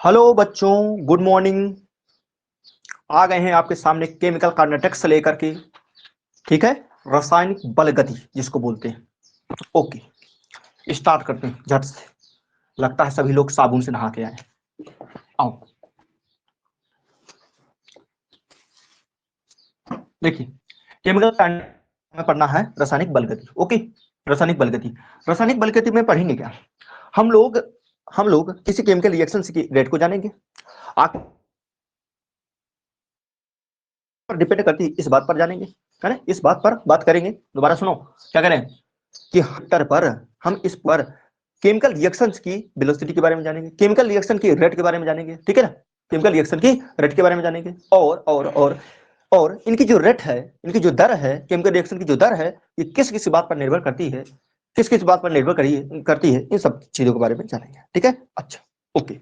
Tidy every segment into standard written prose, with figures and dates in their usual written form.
Hello बच्चों, good morning. आ गए हैं आपके सामने केमिकल काइनेटिक्स से लेकर के, ठीक है, रासायनिक बल गति जिसको बोलते हैं। ओके, स्टार्ट करते हैं झट से। लगता है सभी लोग साबुन से नहा के आए। आओ, देखिए, केमिकल में पढ़ना है रासायनिक बल गति। ओके, रासायनिक बल गति। रासायनिक बल गति में पढ़ेंगे क्या? हम लोग किसी केमिकल रिएक्शन की रेट को जानेंगे। आप पर डिपेंड करती है, इस बात पर जानेंगे, है ना? इस बात पर बात करेंगे। दोबारा सुनो, क्या करें कि हटर पर हम इस पर केमिकल रिएक्शंस की वेलोसिटी के बारे में जानेंगे, केमिकल रिएक्शन की रेट के बारे में जानेंगे, ठीक है ना? केमिकल रिएक्शन की रेट के बारे में जानेंगे और इनकी जो रेट है, इनकी जो दर है, केमिकल रिएक्शन की जो दर है, ये किस किस बात पर निर्भर करती है, किस किस बात पर निर्भर करती है, इन सब चीजों के बारे में जानेंगे, ठीक है? अच्छा, ओके,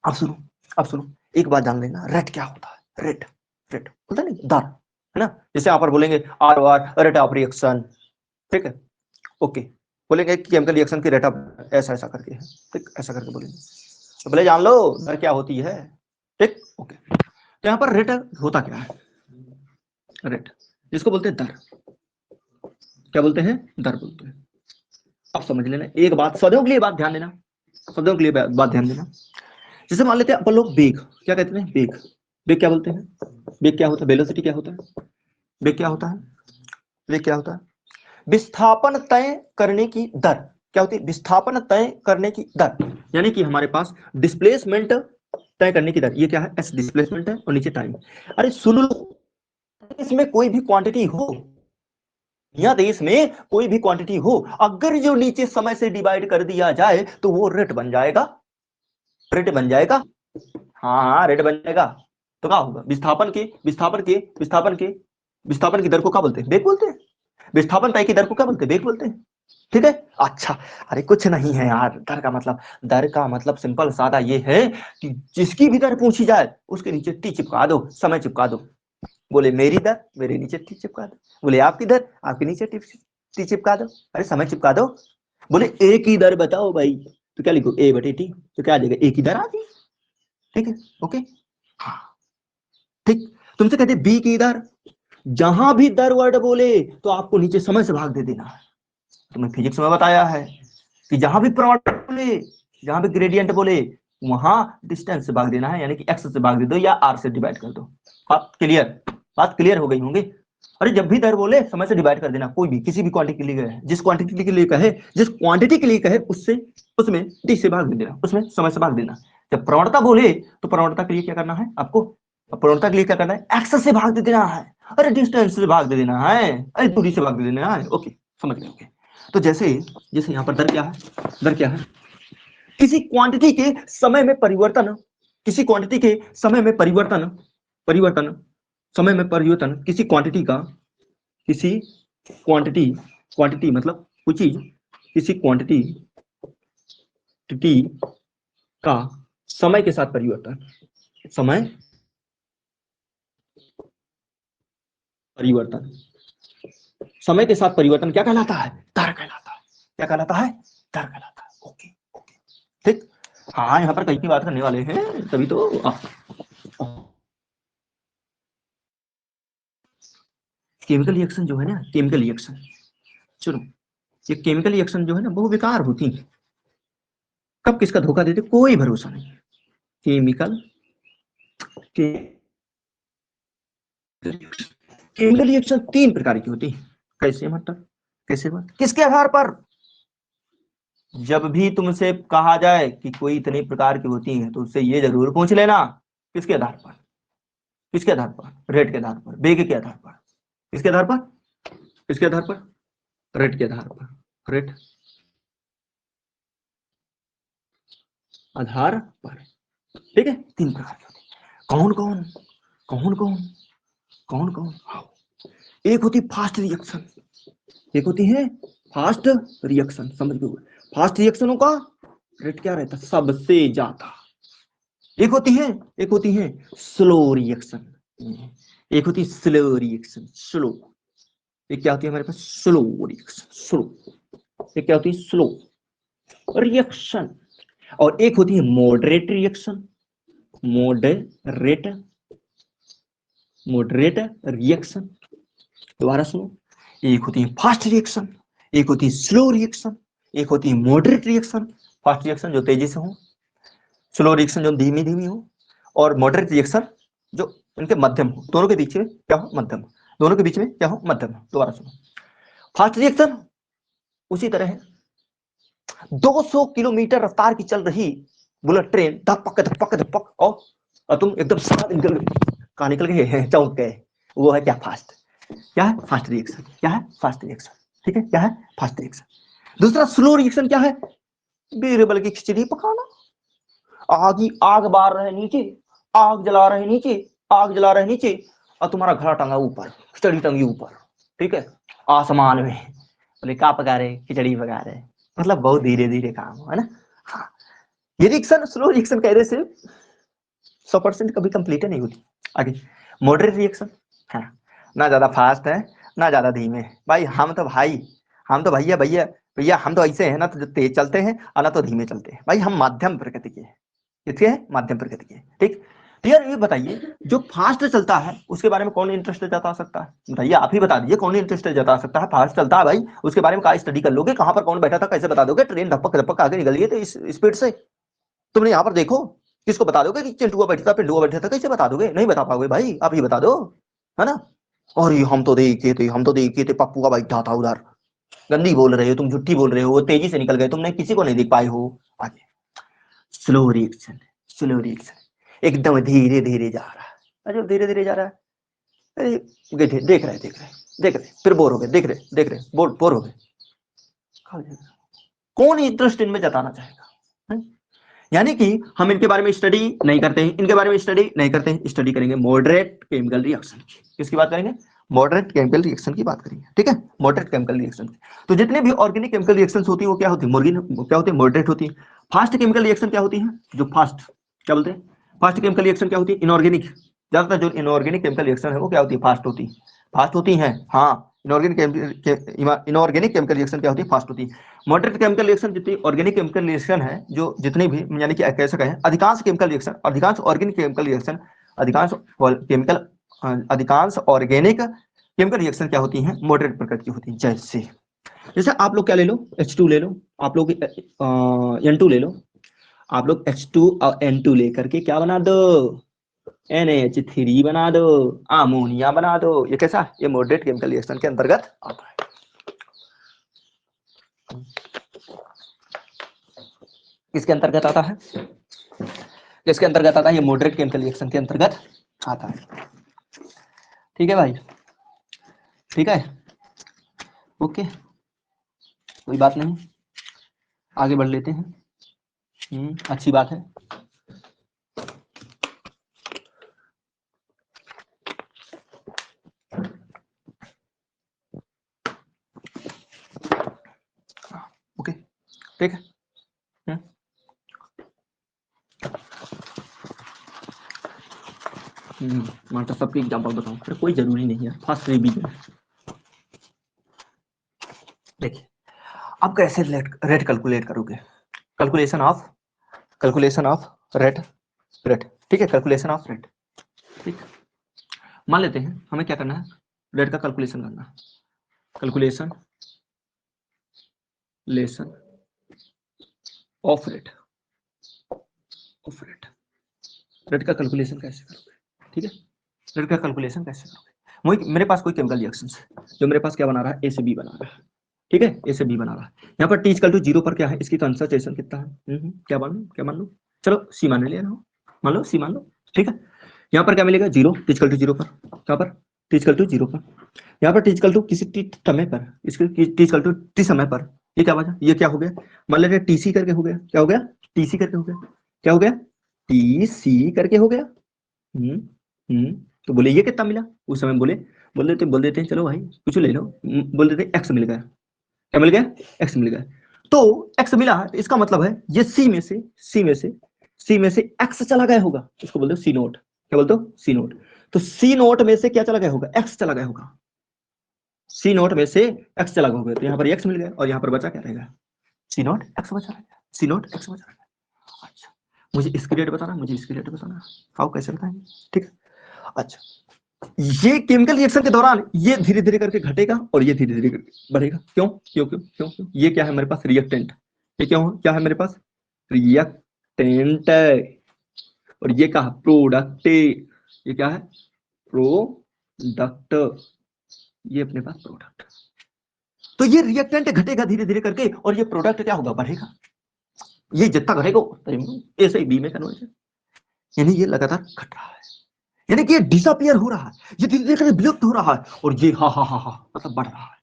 अब सुनो, एक बात जान लेना, रेट क्या होता है? रेट रेट होता है नहीं, दर, है ना? जैसे यहाँ पर बोलेंगे R R rate of reaction, ठीक है? ओके, बोलेंगे कि केमिकल रिएक्शन की रेट ऑफ ऐसा ऐसा करके है, ठीक, ऐसा करके बोलेंगे तो भले जान लो दर क्या होती है, ठीक? ओके, तो यहाँ पर रेट होता क्या है? रेट जिसको बोलते हैं दर, क्या बोलते हैं? दर बोलते हैं। अब समझ लेना एक बात, सदैव के लिए बात ध्यान देना, सदैव के लिए बात ध्यान देना। जैसे मान लेते हैं अपन लोग बेग, क्या कहते हैं? बेग, बेग क्या बोलते हैं? बेग क्या होता है? वेलोसिटी क्या होता है? बेग क्या होता है? बेग क्या होता है? विस्थापन तय करने की दर। क्या होती है? विस्थापन तय करने की दर, यानी कि हमारे पास डिस्प्लेसमेंट तय करने की दर, ये क्या है? एस डिस्प्लेसमेंट है और नीचे टाइम। अरे सुन लो, इसमें कोई भी क्वांटिटी हो या देश में कोई भी क्वांटिटी हो, अगर जो नीचे समय से डिवाइड कर दिया जाए तो वो रेट बन जाएगा, रेट बन जाएगा। हाँ, रेट बन जाएगा। तो क्या होगा? विस्थापन की दर को क्या बोलते हैं? वेग बोलते हैं। विस्थापन तय की दर को क्या बोलते हैं? वेग बोलते हैं, ठीक है? अच्छा, अरे कुछ नहीं है यार, दर का मतलब सिंपल सादा ये है कि जिसकी भी दर पूछी जाए उसके नीचे टी चिपका दो, समय चिपका दो। बोले मेरी दर, मेरे नीचे टी चिपका दो। बोले आपकी दर, आपके नीचे टी चिपका दो। अरे समय चिपका दो। बोले ए की दर बताओ भाई, तो क्या लिखो? ए बटे टी, तो क्या आ जाएगा? ए की दर आ गई, ठीक है? ओके, हाँ, ठीक। तुमसे कहते बी की दर, जहां भी दर वर्ड बोले तो आपको नीचे समय से भाग दे देना है। तुम्हें फिजिक्स में बताया है कि जहां भी प्रॉडक्ट बोले, जहां भी ग्रेडियंट बोले, वहां डिस्टेंस से भाग देना है, यानी कि एक्स से भाग दे दो या आर से डिवाइड कर दो। बात क्लियर? बात क्लियर हो गई होंगी। अरे जब भी दर बोले समय से डिवाइड कर देना, कोई भी किसी भी क्वांटिटी के लिए कहे, जिस क्वांटिटी के लिए कहे, जिस क्वांटिटी के लिए कहे उससे, उसमें टी से भाग दे देना, उसमें समय से भाग देना। जब प्रवणता बोले तो प्रवणता के लिए क्या करना है आपको? प्रवणता के लिए क्या करना है? एक्स से भाग दे देना है। अरे डिस्टेंस से भाग दे देना है, अरे दूरी से भाग दे देना है। ओके, समझ गए? ओके, तो जैसे जैसे यहाँ पर दर क्या है? दर क्या है? किसी क्वांटिटी के समय में परिवर्तन, किसी क्वांटिटी के समय में परिवर्तन, परिवर्तन समय में परिवर्तन किसी क्वांटिटी का, किसी क्वांटिटी, क्वांटिटी मतलब कोई चीज, किसी क्वांटिटी टी का समय के साथ परिवर्तन, समय परिवर्तन, समय के साथ परिवर्तन क्या कहलाता है? दर कहलाता है। क्या कहलाता है? दर कहलाता है। ओके ओके, ठीक। हाँ, यहाँ पर कई की बात करने वाले हैं, तभी तो केमिकल रिएक्शन जो है ना, केमिकल रिएक्शन, चलो, ये केमिकल रिएक्शन जो है ना बहुत बेकार होती है। कब किसका धोखा देते कोई भरोसा नहीं। केमिकल के केमिकल रिएक्शन 3 प्रकार की होती है। कैसे मतलब? कैसे बात? किसके आधार पर? जब भी तुमसे कहा जाए कि कोई इतने प्रकार की होती है तो उससे ये जरूर पूछ लेना किसके आधार पर? किसके आधार पर? रेट के आधार पर, वेग के आधार पर। किसके आधार पर? किसके आधार पर? रेट के आधार पर। रेट आधार पर, ठीक है? 3 प्रकार की होती है। कौन कौन? कौन कौन? कौन कौन? एक होती फास्ट रिएक्शन, एक होती है फास्ट रिएक्शन, समझ गए? फास्ट रिएक्शनों का रेट क्या रहता है? सबसे ज्यादा। एक होती है, एक होती है स्लो रिएक्शन, एक होती है स्लो रिएक्शन, स्लो। एक क्या होती है हमारे पास? Slow reaction, slow. एक क्या होती है? Slow reaction. और एक होती है मॉडरेट रिएक्शन, मॉडरेट रिएक्शन। दोबारा सुनो, एक होती है फास्ट रिएक्शन, एक होती है स्लो रिएक्शन, एक होती है मॉडरेट रिएक्शन। फास्ट रिएक्शन जो तेजी से हो, स्लो रिएक्शन जो धीमी धीमी हो, और मॉडरेट रिएक्शन जो इनके मध्यम हो, दोनों के बीच में क्या हो, मध्यम। दोनों के बीच में क्या हो, मध्यम। दोबारा सुनो, फास्ट रिएक्शन उसी तरह है, 200 किलोमीटर रफ्तार की चल रही बुलेट ट्रेन धपक धपक धपक, और तुम एकदम साथ निकल कहाँ निकल गए, चौंक गए, वो है क्या, फास्ट। क्या है, फास्ट रिएक्शन। क्या है, फास्ट रिएक्शन। ठीक है, क्या है, फास्ट रिएक्शन। दूसरा स्लो रिएक्शन क्या है, बीरबल की खिचड़ी पकाना, आग ही आग बार रहे नीचे, आग जला रहे नीचे, आग जला रहे नीचे, और तुम्हारा घड़ा टंगा ऊपर, खिचड़ी टंगी ऊपर, ठीक है, आसमान में। बोले क्या पका रहे, खिचड़ी पका रहे, मतलब बहुत धीरे धीरे काम है ना। हाँ, ये रिएक्शन स्लो रिएक्शन कहने से 100% कभी कंप्लीट नहीं होती। आगे मॉडरेट रिएक्शन, हाँ, ना ज्यादा फास्ट है ना ज्यादा धीमे। भाई हम तो भैया भैया भैया हम तो ऐसे हैं ना, तो तेज चलते हैं और ना तो धीमे चलते हैं। भाई हम मध्यम प्रकृति के हैं, किसके हैं, मध्यम प्रकृति के। ठीक, तो यार ये बताइए, जो फास्ट चलता है उसके बारे में कौन इंटरेस्ट जता सकता है, बताइए, आप ही बता दीजिए, कौन इंटरेस्ट जता सकता है। फास्ट चलता है भाई, उसके बारे में क्या स्टडी कर लोगे, कहां पर कौन बैठा था कैसे बता दोगे, ट्रेन धपक धपक आगे निकल गई तो इस स्पीड से, तुमने यहाँ पर देखो, किसको बता दोगे कि चिंटुआ बैठा था पिंडुआ बैठा था, कैसे बता दोगे, नहीं बता पाओगे भाई, आप ही बता दो, है ना। और ये हम तो देखे थे पप्पू का बैठा था उधर, गंदी बोल रहे हो तुम, झूठी बोल रहे हो, वो तेजी से निकल गए, तुमने किसी को नहीं देख पाए हो। आगे स्लो रिएक्शन, स्लो रिएक्शन एकदम धीरे धीरे जा रहा है, अरे धीरे धीरे जा रहा है, अरे देख रहे फिर बोर हो गए, देख रहे बोर हो गए। कौन इंटरेस्ट इनमें जताना चाहेगा। यानी कि हम इनके बारे में स्टडी नहीं करते हैं, इनके बारे में स्टडी नहीं करते हैं, स्टडी करेंगे मॉडरेट केमिकल रिएक्शन की। किसकी बात करेंगे, मॉडरेट केमिकल रिएक्शन की बात करेंगे। ठीक है, मॉडरेट केमिकल रिएक्शन। तो जितने भी ऑर्गेनिक केमिकल रिएक्शन होती है वो क्या होती है, क्या होती है, मॉडरेट होती है। फास्ट केमिकल रिएक्शन क्या होती है, जो फास्ट, क्या बोलते हैं, फास्ट केमिकल रिएक्शन क्या होती है, इनऑर्गेनिक। ज्यादातर जो इनऑर्गेनिक केमिकल रिएक्शन है वो क्या होती है, फास्ट होती है। हाँ, इनऑर्गेनिक केमिकल रिएक्शन क्या होती है, फास्ट होती है। मॉडरेट केमिकल रिएक्शन जितनी ऑर्गेनिक केमिकल रिएक्शन है, जो जितनी भी, यानी कि कैसे कहें, अधिकांश केमिकल रिएक्शन, अधिकांश ऑर्गेनिक केमिकल रिएक्शन, अधिकांश ऑर्गेनिक केमिकल रिएक्शन क्या होती हैं, मॉडरेट प्रकृति की होती हैं। जैसे जैसे आप लोग क्या ले लो, H2 ले लो, आप लोग N2 ले लो, आप लोग H2 और N2 लेकर के क्या बना दो, NH3 बना दो, अमोनिया बना दो। ये कैसा, ये मॉडरेट केमिकल रिएक्शन के अंतर्गत आता है। किसके अंतर्गत आता है, किसके अंतर्गत आता है, ये मॉडरेट केमिकल रिएक्शन के अंतर्गत आता है। ठीक है भाई, ठीक है, ओके, कोई बात नहीं, आगे बढ़ लेते हैं। अच्छी बात है। ओके, ठीक है। मतलब सबके एग्जांपल बताऊं, फिर कोई जरूरी नहीं है, फर्स्ट रिवीजन। देखिए, आप कैसे रेट कैलकुलेट करोगे, कैलकुलेशन ऑफ रेट, ठीक है, कैलकुलेशन ऑफ रेट। ठीक, मान लेते हैं हमें क्या करना है, रेट का कैलकुलेशन करना है, कैलकुलेशन ऑफ रेट, रेट का कैलकुलेशन कैसे करोगे। ठीक है, रेट का कैलकुलेशन कैसे करोगे, मेरे पास कोई केमिकल रिएक्शन है, जो मेरे पास क्या बना रहा है, A से B बना रहा है। ठीक है, A से B बना रहा है, यहाँ पर T= 0 पर क्या है, इसकी कंसंट्रेशन कितना है, क्या मान लो, चलो C मान ले लो, मान लो C मान लो। ठीक है, यहाँ पर क्या मिलेगा, 0, T= 0 पर, कहाँ पर, T= 0 पर, यहाँ पर T= किसी T समय पर, इसके T= T समय पर, ये क्या बचा, ये क्या हो गया, मान लेते TC करके हो गया, क्या हो गया, TC करके हो गया, क्या हो गया, TC करके हो गया। तो बोले ये कितना मिला, उस समय बोल देते हैं, चलो भाई कुछ ले लो, बोल देते X मिल गया, क्या मिल गया, X मिल गया। तो X मिला है, तो इसका मतलब है ये C में से X चला गया होगा, इसको बोलते हो C नोट, क्या बोलते हो, C नोट। तो C नोट में से क्या चला गया होगा, X चला गया होगा, C नोट में से X चला गया होगा, तो यहाँ पर X मिल गया, और यहाँ पर बचा क्या रहेगा, C नोट X बचा रहेगा, C नोट X बचा रहेगा। अच्छा, मुझे इसकी रेट बताना, मुझे इसकी रेट बताना, आओ कैसे बताएंगे, ठीक है। अच्छा, ये केमिकल रिएक्शन के दौरान ये धीरे धीरे करके घटेगा और ये धीरे धीरे करके बढ़ेगा। क्यों क्यों क्यों क्यों क्यों? ये क्या है मेरे पास? रिएक्टेंट। ये क्या है मेरे पास? रिएक्टेंट। और ये क्या है? प्रोडक्ट। ये क्या है? प्रोडक्ट। ये अपने पास प्रोडक्ट। तो ये रिएक्टेंट घटेगा धीरे धीरे करके और ये प्रोडक्ट क्या होगा? बढ़ेगा। ये जितना घटेगा ए से बी में कन्वर्जन, यानी ये लगातार घट रहा है, यानी कि ये डिसअपियर हो रहा है, ये धीरे धीरे विलुप्त हो रहा है। और ये हा मतलब बढ़ रहा है,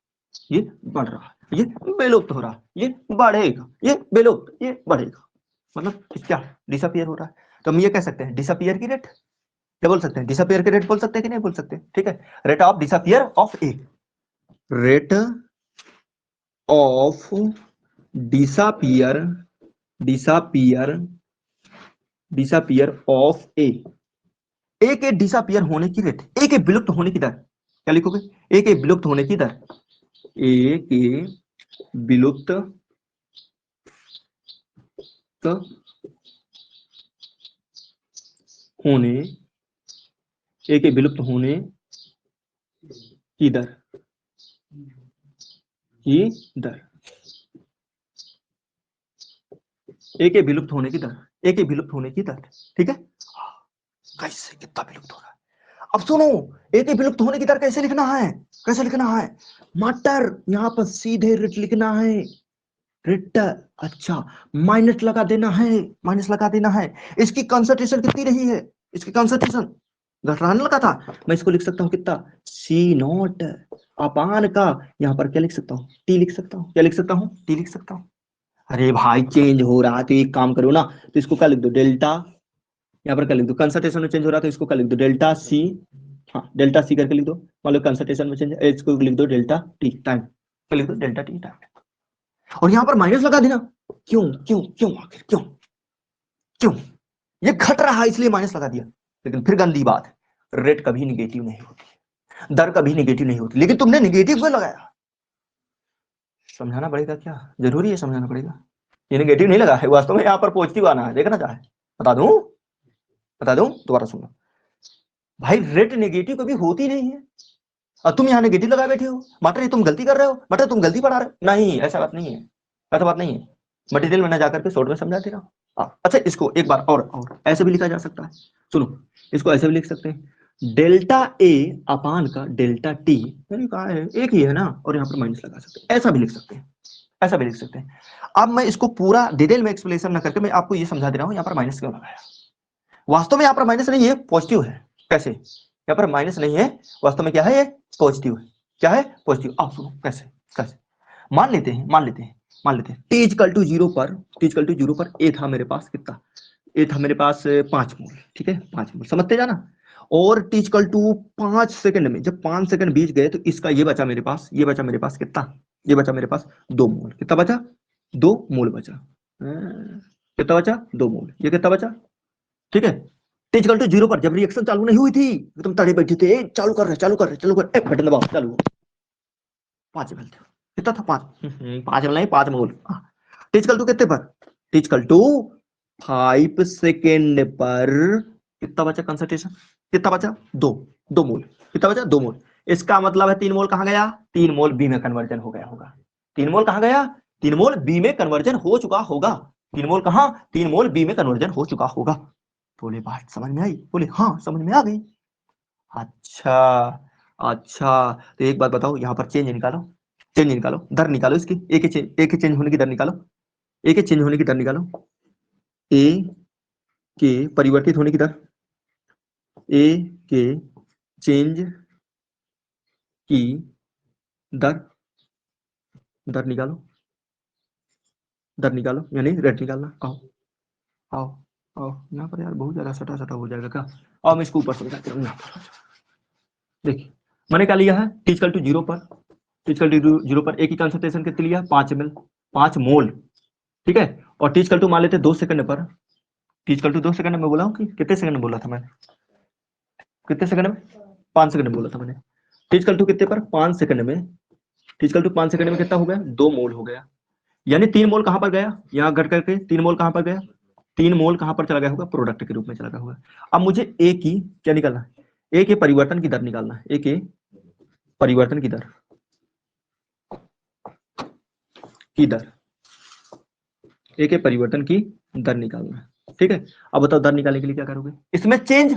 ये बढ़ रहा है, ये विलुप्त हो रहा है, ये बढ़ेगा, ये विलुप्त, ये बढ़ेगा, मतलब क्या? डिसअपियर हो रहा है। तो हम ये कह सकते हैं डिसअपियर की रेट। क्या बोल सकते हैं? डिसअपियर की रेट बोल सकते हैं कि नहीं बोल सकते? ठीक है, rate of disappear of A, rate of disappear disappear of A. A के डिसअपियर होने की रेट, ए के विलुप्त होने की दर, क्या लिखोगे? ए के विलुप्त होने की दर, ए के विलुप्त होने, ए के विलुप्त होने की दर, ए के विलुप्त होने की दर, ए के विलुप्त होने की दर, ठीक है। कैसे, कितना विलुप्त हो रहा है? अब सुनो, ए के विलुप्त होने की दर कैसे लिखना है? कैसे लिखना है? मटर, यहां पर सीधे रेट लिखना है, रेट। अच्छा, माइनस लगा देना है, माइनस लगा देना है। इसकी कंसंट्रेशन कितनी रही है? इसकी कंसंट्रेशन घटाने लगा था, मैं इसको लिख सकता हूँ कितना? सी नॉट अपान का, यहाँ पर क्या लिख सकता हूँ? टी लिख सकता हूँ। क्या लिख सकता हूँ? टी लिख सकता हूँ। अरे भाई चेंज हो रहा है तो एक काम करो ना, तो इसको क्या लिख दो? डेल्टा। यहाँ पर क्या लिख दो? कंसंट्रेशन में चेंज हो रहा है तो इसको क्या लिख दो? Delta C. हाँ, डेल्टा सी करके लिख दो। मान लो कंसंट्रेशन में चेंज, इसको लिख दो डेल्टा टी टाइम। क्या लिख दो? Delta T time. और यहाँ पर माइनस लगा देना। क्यों क्यों क्यों आखिर क्यों क्यों? ये घट रहा है इसलिए माइनस लगा दिया। लेकिन फिर गंदी बात है, रेट कभी निगेटिव नहीं होती, दर कभी निगेटिव नहीं होती, लेकिन तुमने निगेटिव क्यों लगाया? समझाना पड़ेगा क्या? जरूरी है समझाना पड़ेगा। ये निगेटिव नहीं लगा है, वास्तव में यहाँ पर पॉजिटिव आना है, देखना चाहे बता दूं दोबारा सुनना। भाई रेट नेगेटिव कभी होती नहीं है, और तुम यहाँ नेगेटिव लगा बैठे हो। मटर तुम गलती कर रहे हो, मटर तुम गलती पढ़ा रहे हो। नहीं, ऐसा बात नहीं है, ऐसा बात नहीं है। मटेरियल में ना जाकर के शॉर्ट में समझा दे रहा हूँ। अच्छा, इसको एक बार और ऐसे भी लिखा जा सकता है। सुनो, इसको ऐसे भी लिख सकते हैं, डेल्टा ए अपान का डेल्टा टी, यानी कहा है एक ही है ना, और यहाँ पर माइनस लगा सकते हैं। ऐसा भी लिख सकते हैं, ऐसा भी लिख सकते हैं। अब मैं इसको पूरा डिटेल में एक्सप्लेनेशन ना करके मैं आपको ये समझा दे रहा हूँ यहाँ पर माइनस क्यों लगाया। वास्तव में यहाँ पर माइनस नहीं है, पॉजिटिव है। कैसे? यहाँ पर माइनस नहीं है, वास्तव में क्या है? ये पॉजिटिव है। क्या है? पॉजिटिव। अब सुनो कैसे, कैसे मान लेते हैं टी इक्वल टू जीरो पर ए था मेरे पास कितना? ए था मेरे पास 5 मोल, ठीक है, 5 मोल, समझते जाना। और टी इक्वल टू 5 सेकंड में, जब 5 सेकंड बीत गए तो इसका ये बचा मेरे पास, कितना? ये बचा मेरे पास 2 मोल। कितना बचा? 2 मोल बचा। कितना बचा? 2 मोल। ये कितना बचा? ठीक है। टिकल टू जीरो पर जब रिएक्शन चालू नहीं हुई थी, तुम तड़े बैठे थे, चालू कर रहे, बटन दबाओ, चालू। 5 ml कितना था? 5 ml नहीं, 5 मोल। टिकल टू कितने पर? टिकल टू 5 सेकेंड पर कितना बचा कंसंट्रेशन? कितना बचा? 2 मोल। कितना बचा? 2 मोल। इसका मतलब है 3 मोल कहां गया? 3 मोल बी में कन्वर्जन हो गया होगा। 3 मोल कहां गया? 3 मोल बी में कन्वर्जन हो चुका होगा। 3 मोल कहां? 3 मोल बी में कन्वर्जन हो चुका होगा। बोले बात समझ में आई? बोले हाँ समझ में आ गई। अच्छा, अच्छा, तो एक बात बताओ, यहाँ पर चेंज निकालो, दर निकालो इसकी, एक के चेंज होने की दर निकालो, ए के चेंज होने की दर निकालो, ए के परिवर्तित होने की दर, ए के चेंज की दर, दर निकालो, यानी रेट निकालना। आओ आओ आओ, यहाँ पर यार बहुत ज्यादा सटा सटा हो जाएगा क्या? आओ मैं इसको ऊपर समझाता हूँ। देखिए, मैंने क्या लिया है? टिकल टू जीरो पर, एक ही कंसंट्रेशन कितनी लिया? 5 ml, 5 मोल, ठीक है। और टिकल टू मान लेते 2 सेकंड पर। टिकल टू 2 सेकंड में बोला हूँ कि कितने सेकंड में बोला था मैंने? कितने सेकंड में? 5 सेकंड में बोला था मैंने। टिकल टू कितने पर? 5 सेकंड में। टिकल टू 5 सेकंड में कितना हो गया? 2 मोल हो गया। यानी 3 मोल कहां पर गया? यहाँ घट करके 3 मोल कहां पर गया? 3 मोल कहां पर चला गया होगा, प्रोडक्ट के रूप में चला गया होगा। अब मुझे ए की क्या निकालना है, ए के परिवर्तन की दर निकालना है, ए के परिवर्तन की दर ए के परिवर्तन की दर निकालना है, ठीक है। अब बताओ दर निकालने के लिए क्या करोगे, इसमें चेंज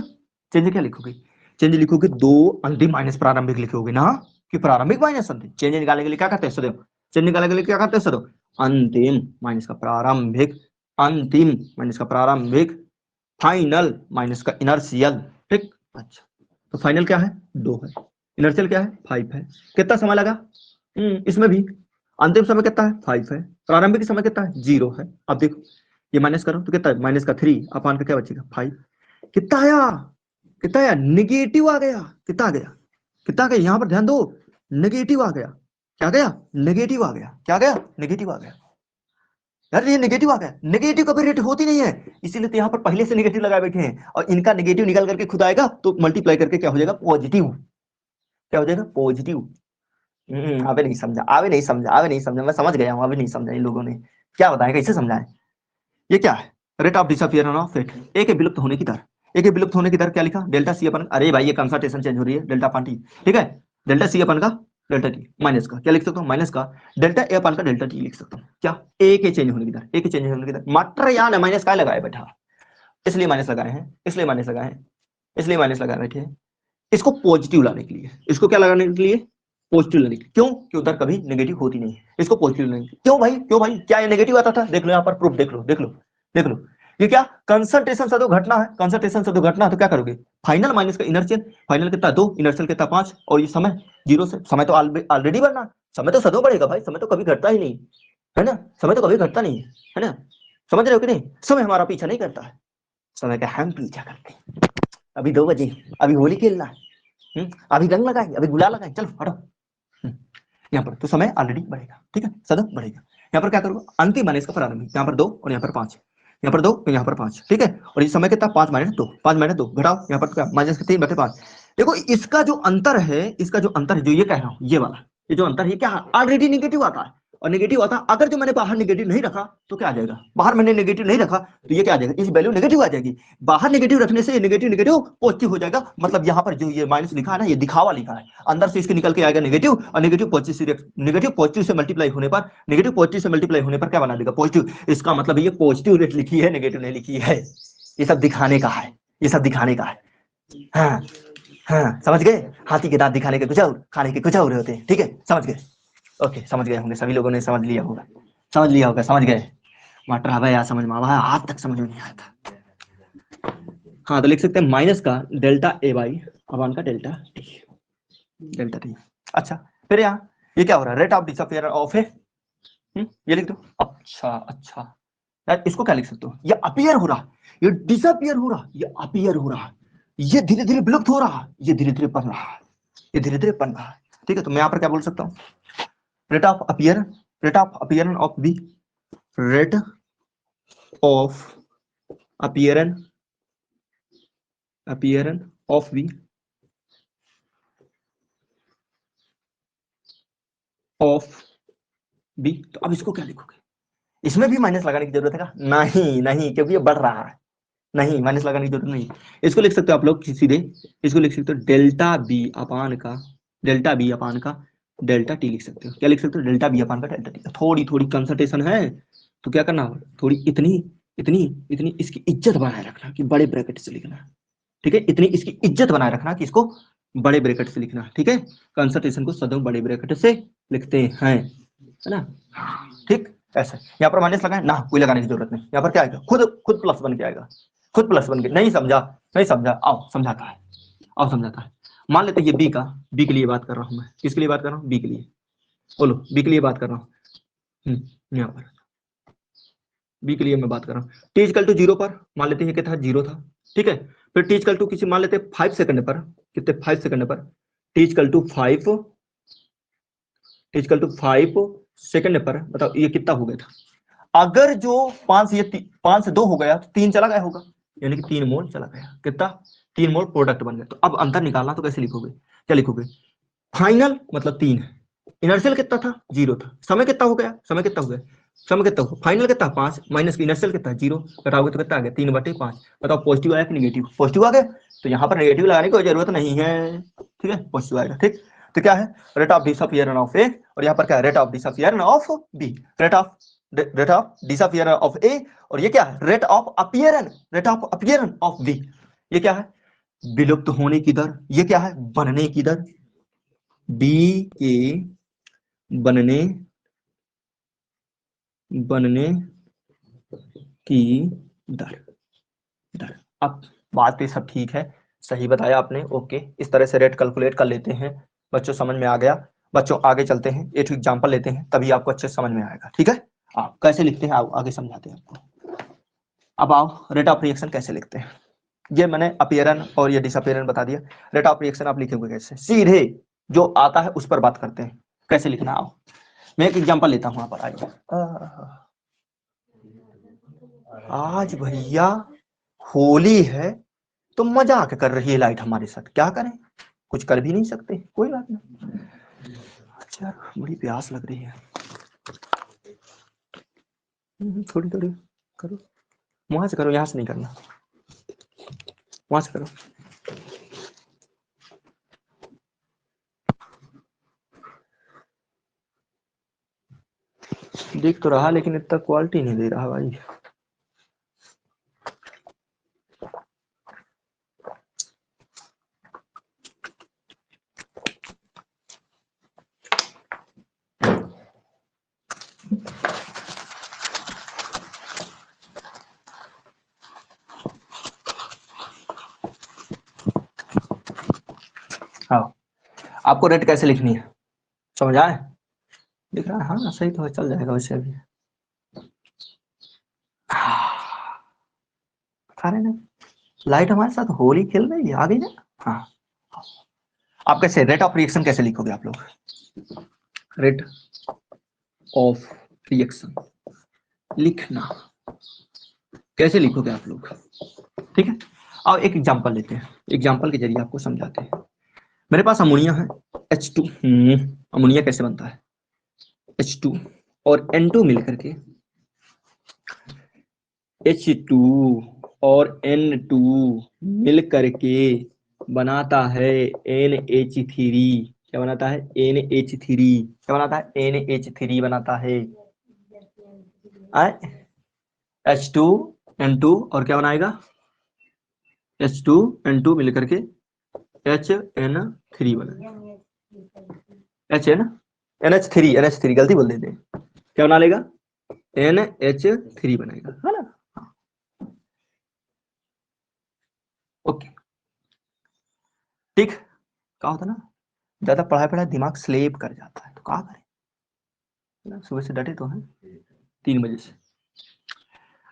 क्या लिखोगे, चेंज लिखोगे 2 अंतिम माइनस प्रारंभिक लिखोगे ना, कि प्रारंभिक माइनस अंतिम। चेंज निकालने के लिए क्या करते हैं सदैव, चेंज निकालने के लिए क्या करते हैं सदैव, अंतिम माइनस का प्रारंभिक, अंतिम माइनस का प्रारंभिक, फाइनल माइनस का इनर्शियल, ठीक। अच्छा तो फाइनल क्या है 2 है, इनर्शियल क्या है 5 है। कितना समय लगा, इसमें भी अंतिम समय कितना है 5 है, प्रारंभिक समय कितना है 0 है। अब देखो ये माइनस करो तो कितना है, माइनस का 3 अपान का क्या बचेगा 5। कितना आया, कितना आया, निगेटिव आ गया। कितना आ गया, कितना आ गया, यहां पर ध्यान दो, नेगेटिव आ गया। क्या गया, नेगेटिव आ गया। क्या गया, नेगेटिव आ गया। यार ये नेगेटिव आ गया, नेगेटिव कभी रेट होती नहीं है, इसीलिए तो यहाँ पर पहले से नेगेटिव लगाए बैठे हैं, और इनका नेगेटिव निकाल करके खुद आएगा तो मल्टीप्लाई करके क्या हो जाएगा पॉजिटिव, क्या हो जाएगा पॉजिटिव। अबे नहीं समझा, अबे नहीं समझा, अबे नहीं समझा, मैं समझ गया हूँ, अबे नहीं समझा इन लोगों ने। क्या बताएं, कैसे समझाएं। ये क्या है, rate of disappearance of A, A के विलुप्त होने की दर। ए के विलुप्त होने की दर क्या लिखा, डेल्टा सी अपन, अरे भाई ये कंसंट्रेशन चेंज हो रही है, डेल्टा अपन टी, ठीक है। डेल्टा सी अपन का डेल्टा टी माइनस का क्या लिख सकता हूँ, माइनस का डेल्टा ए अपन का डेल्टा टी लिख सकता हूँ। क्या, ए के चेंज होने की दर, ए के चेंज होने की दर, मात्र यार है माइनस का लगाए बैठा, इसलिए माइनस लगाए हैं, इसलिए माइनस लगाए हैं, इसलिए माइनस लगाए बैठे हैं। इसको पॉजिटिव लाने के लिए, इसको क्या लगाने के लिए, पॉजिटिव लाने के लिए। क्यों, कि उधर कभी नेगेटिव होती नहीं है, इसको पॉजिटिव लाने के लिए। क्यों भाई, क्यों भाई, क्या ये नेगेटिव आता था, देख लो यहाँ पर प्रूफ, देख लो देख लो देख लो। ये क्या कंसंट्रेशन से तो घटना है, कंसंट्रेशन से तो घटना है, तो क्या करोगे, फाइनल माइनस का इनर्शियल, फाइनल कितना 2, इनर्शियल कितना 5, और ये समय 0 से, समय तो ऑलरेडी बढ़ना, समय तो सदैव बढ़ेगा भाई, समय तो कभी घटता ही नहीं है ना, समय तो कभी घटता नहीं है ना, समझ रहे हो कि नहीं, समय हमारा पीछा नहीं करता है, समय का हम पीछा करते हैं। अभी 2 बजे, अभी होली खेलना है, अभी रंग लगाएंगे, अभी गुलाल लगाएंगे, चलो हटो। यहाँ पर तो समय ऑलरेडी बढ़ेगा, ठीक है, सदैव बढ़ेगा। यहाँ पर क्या करोगे, अंतिम माइनस का प्रारंभिक, यहाँ पर 2 और यहाँ पर 5, यहाँ पर 2 तो यहाँ पर 5, ठीक है। और ये समय कितना 5 माइनस 2, 5 माइनस 2 घटाओ, यहाँ पर क्या माइनस 3/5। देखो इसका जो अंतर है, इसका जो अंतर है, जो ये कह रहा हूँ, ये वाला, ये जो अंतर है, ये क्या ऑलरेडी निगेटिव आता है, और नेगेटिव आता, अगर जो मैंने बाहर नेगेटिव नहीं रखा तो क्या आ जाएगा, बाहर मैंने नेगेटिव नहीं रखा तो ये क्या आ जाएगा, इस वैल्यू नेगेटिव आ जाएगी। बाहर नेगेटिव रखने से ये नेगेटिव नेगेटिव पॉजिटिव हो जाएगा, मतलब यहाँ पर जो ये माइनस लिखा है ना, ये दिखावा लिखा है, अंदर से इसके निकल के आएगा नेगेटिव, और नेगेटिव पॉजिटिव से मल्टीप्लाई होने पर, नेगेटिव पॉजिटिव से मल्टीप्लाई होने पर क्या बना देगा पॉजिटिव। इसका मतलब ये पॉजिटिव रेट लिखी है, नेगेटिव नहीं लिखी है, ये सब दिखाने का है, ये सब दिखाने का है। हाँ हाँ समझ गए, हाथी के दांत दिखाने के कुछ और, खाने के कुछ और होते हैं, ठीक है, समझ गए। ओके समझ गए होंगे, सभी लोगों ने समझ लिया होगा, समझ लिया होगा, समझ गए। मास्टर हवा यार समझ में आवा, आज तक समझ में नहीं आया था। हाँ तो लिख सकते हैं माइनस का डेल्टा ए बाई अपान का डेल्टा टी, डेल्टा टी। अच्छा फिर यहाँ ये क्या हो रहा है, रेट ऑफ डिसअपियरेंस ऑफ ए, ये लिख दो। अच्छा अच्छा यार इसको क्या लिख सकते हो, ये अपीयर हो रहा, ये डिसअपियर हो रहा, ये अपीयर हो रहा, ये धीरे धीरे विलुप्त हो रहा, ये धीरे धीरे बन रहा है, ये धीरे धीरे बन रहा है, ठीक है। तो मैं यहाँ पर क्या बोल सकता हूँ, rate of appearance, rate of appearance of B, rate of appearance, appearance of B of B. तो अब इसको क्या लिखोगे, इसमें भी माइनस लगाने की जरूरत है क्या, नहीं नहीं, क्योंकि ये बढ़ रहा है, नहीं माइनस लगाने की जरूरत नहीं। इसको लिख सकते हो आप लोग सीधे, इसको लिख सकते हो डेल्टा बी अपान का, डेल्टा बी अपान का डेल्टा टी लिख सकते हो। क्या लिख सकते हो, डेल्टा बी अपान का डेल्टा टी। थोड़ी थोड़ी कंसंट्रेशन है तो क्या करना होगा, थोड़ी इतनी इतनी इतनी इसकी इज्जत बनाए रखना कि बड़े ब्रैकेट से लिखना, ठीक है, इतनी इसकी इज्जत बनाए रखना कि इसको बड़े ब्रैकेट से लिखना, ठीक है। कंसंट्रेशन को सदैव बड़े ब्रैकेट से लिखते हैं, है ना, ठीक। ऐसा यहाँ पर माइनस लगाए ना, कोई लगाने की जरूरत नहीं, यहाँ पर क्या आएगा, खुद खुद प्लस बन के आएगा, खुद प्लस बन के। नहीं समझा, नहीं समझा, आओ समझाता है, आओ समझाता है। मान लेते हैं ये बी का, बी के लिए बात कर रहा हूं मैं, किसके लिए बात कर रहा हूँ, बी के लिए, बोलो बी के लिए बात कर रहा हूँ, यहाँ पर बी के लिए मैं बात कर रहा हूँ। टी इक्वल टू 0 पर मान लेते हैं कितना 0 था, ठीक है। फिर टी इक्वल टू किसी मान लेते हैं 5 सेकंड पर, कितने 5 सेकंड पर, T equal to 5, T equal to 5 second पर, बताओ ये कितना हो गया था। अगर जो 5 से 5 से 2 हो गया तो 3 चला गया होगा, यानी कि 3 मोल चला गया, कितना 3 मोल प्रोडक्ट बन गया। तो अब अंतर निकालना, तो कैसे लिखोगे, क्या लिखोगे, फाइनल मतलब 3 है, इनर्शियल कितना था 0 था, समय कितना हो गया, समय कितना हो गया सम कितना हुआ, फाइनल कितना 5 माइनस इनिशियल कितना 0, घटाओगे तो कितना आ गया 3/5। बताओ पॉजिटिव आया कि नेगेटिव, पॉजिटिव आ गया, तो यहाँ पर नेगेटिव लगाने की कोई जरूरत नहीं है, ठीक है, पॉजिटिव आएगा। ठीक, तो क्या है rate of disappearance of A, और यहाँ पर क्या है rate of disappearance of B, rate of disappearance of A, और ये क्या है rate of appearance of B. ये क्या है विलुप्त होने की दर, ये क्या है बनने की दर, बी के बनने की दर। अब बात पे सब ठीक है, सही बताया आपने, ओके। इस तरह से रेट कैलकुलेट कर लेते हैं बच्चों, समझ में आ गया। बच्चों आगे चलते हैं, एक एग्जांपल लेते हैं, तभी आपको अच्छे समझ में आएगा। ठीक है, आप कैसे लिखते हैं आओ आगे समझाते हैं आपको। अब आओ रेट ऑफ रिएक्शन कैसे लिखते हैं, ये मैंने अपीयरन और ये डिसअपीयरन बता दिया। रेट ऑफ रिएक्शन आप लिखेंगे कैसे, सीधे जो आता है उस पर बात करते हैं, कैसे लिखना। आओ मैं एक एग्जांपल लेता हूं, यहाँ पर आइए। आज भैया होली है तो मजाक कर रही है लाइट हमारे साथ, क्या करें, कुछ कर भी नहीं सकते, कोई बात नहीं। अच्छा बड़ी प्यास लग रही है, थोड़ी थोड़ी करो, वहां से करो, यहाँ से नहीं करना, वहां से करो। देख तो रहा लेकिन इतना क्वालिटी नहीं दे रहा भाई। हाँ, आपको रेट कैसे लिखनी है समझ आए, दिख रहा है, हाँ सही तो है, चल जाएगा वैसे अभी। अरे ना लाइट हमारे साथ होली खेल रही है, आ गई ना। हाँ, आप कैसे रेट ऑफ रिएक्शन कैसे लिखोगे आप लोग, रेट ऑफ रिएक्शन लिखना कैसे लिखोगे आप लोग, ठीक है। अब एक एग्जांपल लेते हैं, एग्जांपल के जरिए आपको समझाते हैं। मेरे पास अमोनिया है H2, अमोनिया कैसे बनता है H2 और N2 मिलकर के H2 और N2 मिल करके बनाता है NH3, क्या बनाता है NH3, क्या बनाता है NH3 बनाता है, H2 N2 और क्या बनाएगा H2 N2 मिलकर के HN3 बनाएगा, NH3 गलती बोल देते, क्या बना लेगा NH3 बनेगा, है ना। ओके ठीक, क्या होता है ना ज्यादा पढ़ाई पढ़ाई दिमाग स्लेप कर जाता है, तो क्या करें, सुबह से डटे तो हैं 3 बजे से।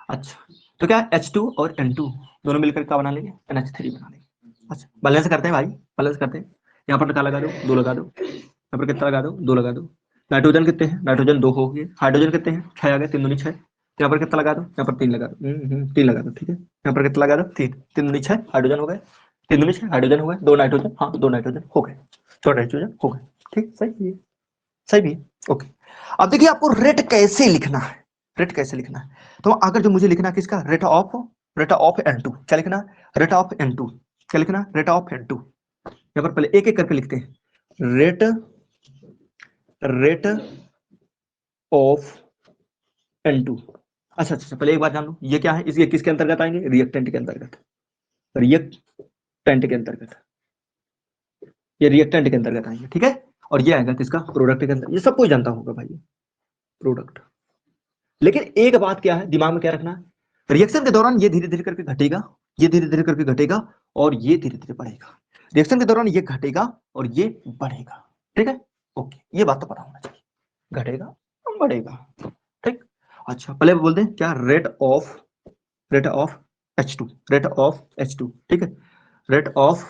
अच्छा तो क्या H2 और N2 दोनों मिलकर क्या बना लेंगे NH3 बना लेंगे। अच्छा बैलेंस करते हैं भाई, बैलेंस करते हैं, यहाँ पर क्या लगा दो 2 लगा दो, यहाँ पर कितना लगा दो 2 लगा दो, नाइट्रोजन कितने हैं नाइट्रोजन 2 हो गए, हाइड्रोजन कितने हैं 6 आ गए, 3 दूनी 6, यहाँ पर कितना लगा दो यहाँ पर 3 लगा दो, 3 लगा दो, ठीक है, यहाँ पर कितना लगा दो 3, 3 दूनी 6 हाइड्रोजन हो गए, 3 दूनी 6 हाइड्रोजन हो गए, 2 नाइट्रोजन, हाँ 2 नाइट्रोजन हो गए, 4 नाइट्रोजन हो गए, ठीक सही भी है, सही भी है। ओके अब देखिए आपको रेट कैसे लिखना है, रेट कैसे लिखना है, तो अगर जो मुझे लिखना है किसका रेट ऑफ N2, क्या लिखना है रेट ऑफ N2, क्या लिखना है रेट ऑफ N2, यहाँ पर पहले एक एक करके लिखते हैं, रेट रेट ऑफ N2। अच्छा पहले एक बात जान लो, ये क्या है, इसके किसके अंतर्गत आएंगे रिएक्टेंट के अंतर्गत, रिएक्टेंट के अंतर्गत, ये रिएक्टेंट के अंतर्गत आएंगे, ठीक है, और ये आएगा किसका प्रोडक्ट के अंदर, ये सब कोई जानता होगा भाई प्रोडक्ट। लेकिन एक बात क्या है दिमाग में क्या रखना है, रिएक्शन के दौरान ये धीरे धीरे करके घटेगा, ये धीरे धीरे करके घटेगा, और ये धीरे धीरे बढ़ेगा, रिएक्शन के दौरान ये घटेगा और ये बढ़ेगा, ठीक है, ओके ये बात तो पता होना चाहिए, घटेगा बढ़ेगा, ठीक। अच्छा पहले बोल दें क्या rate of H2, rate of H2, ठीक है, rate of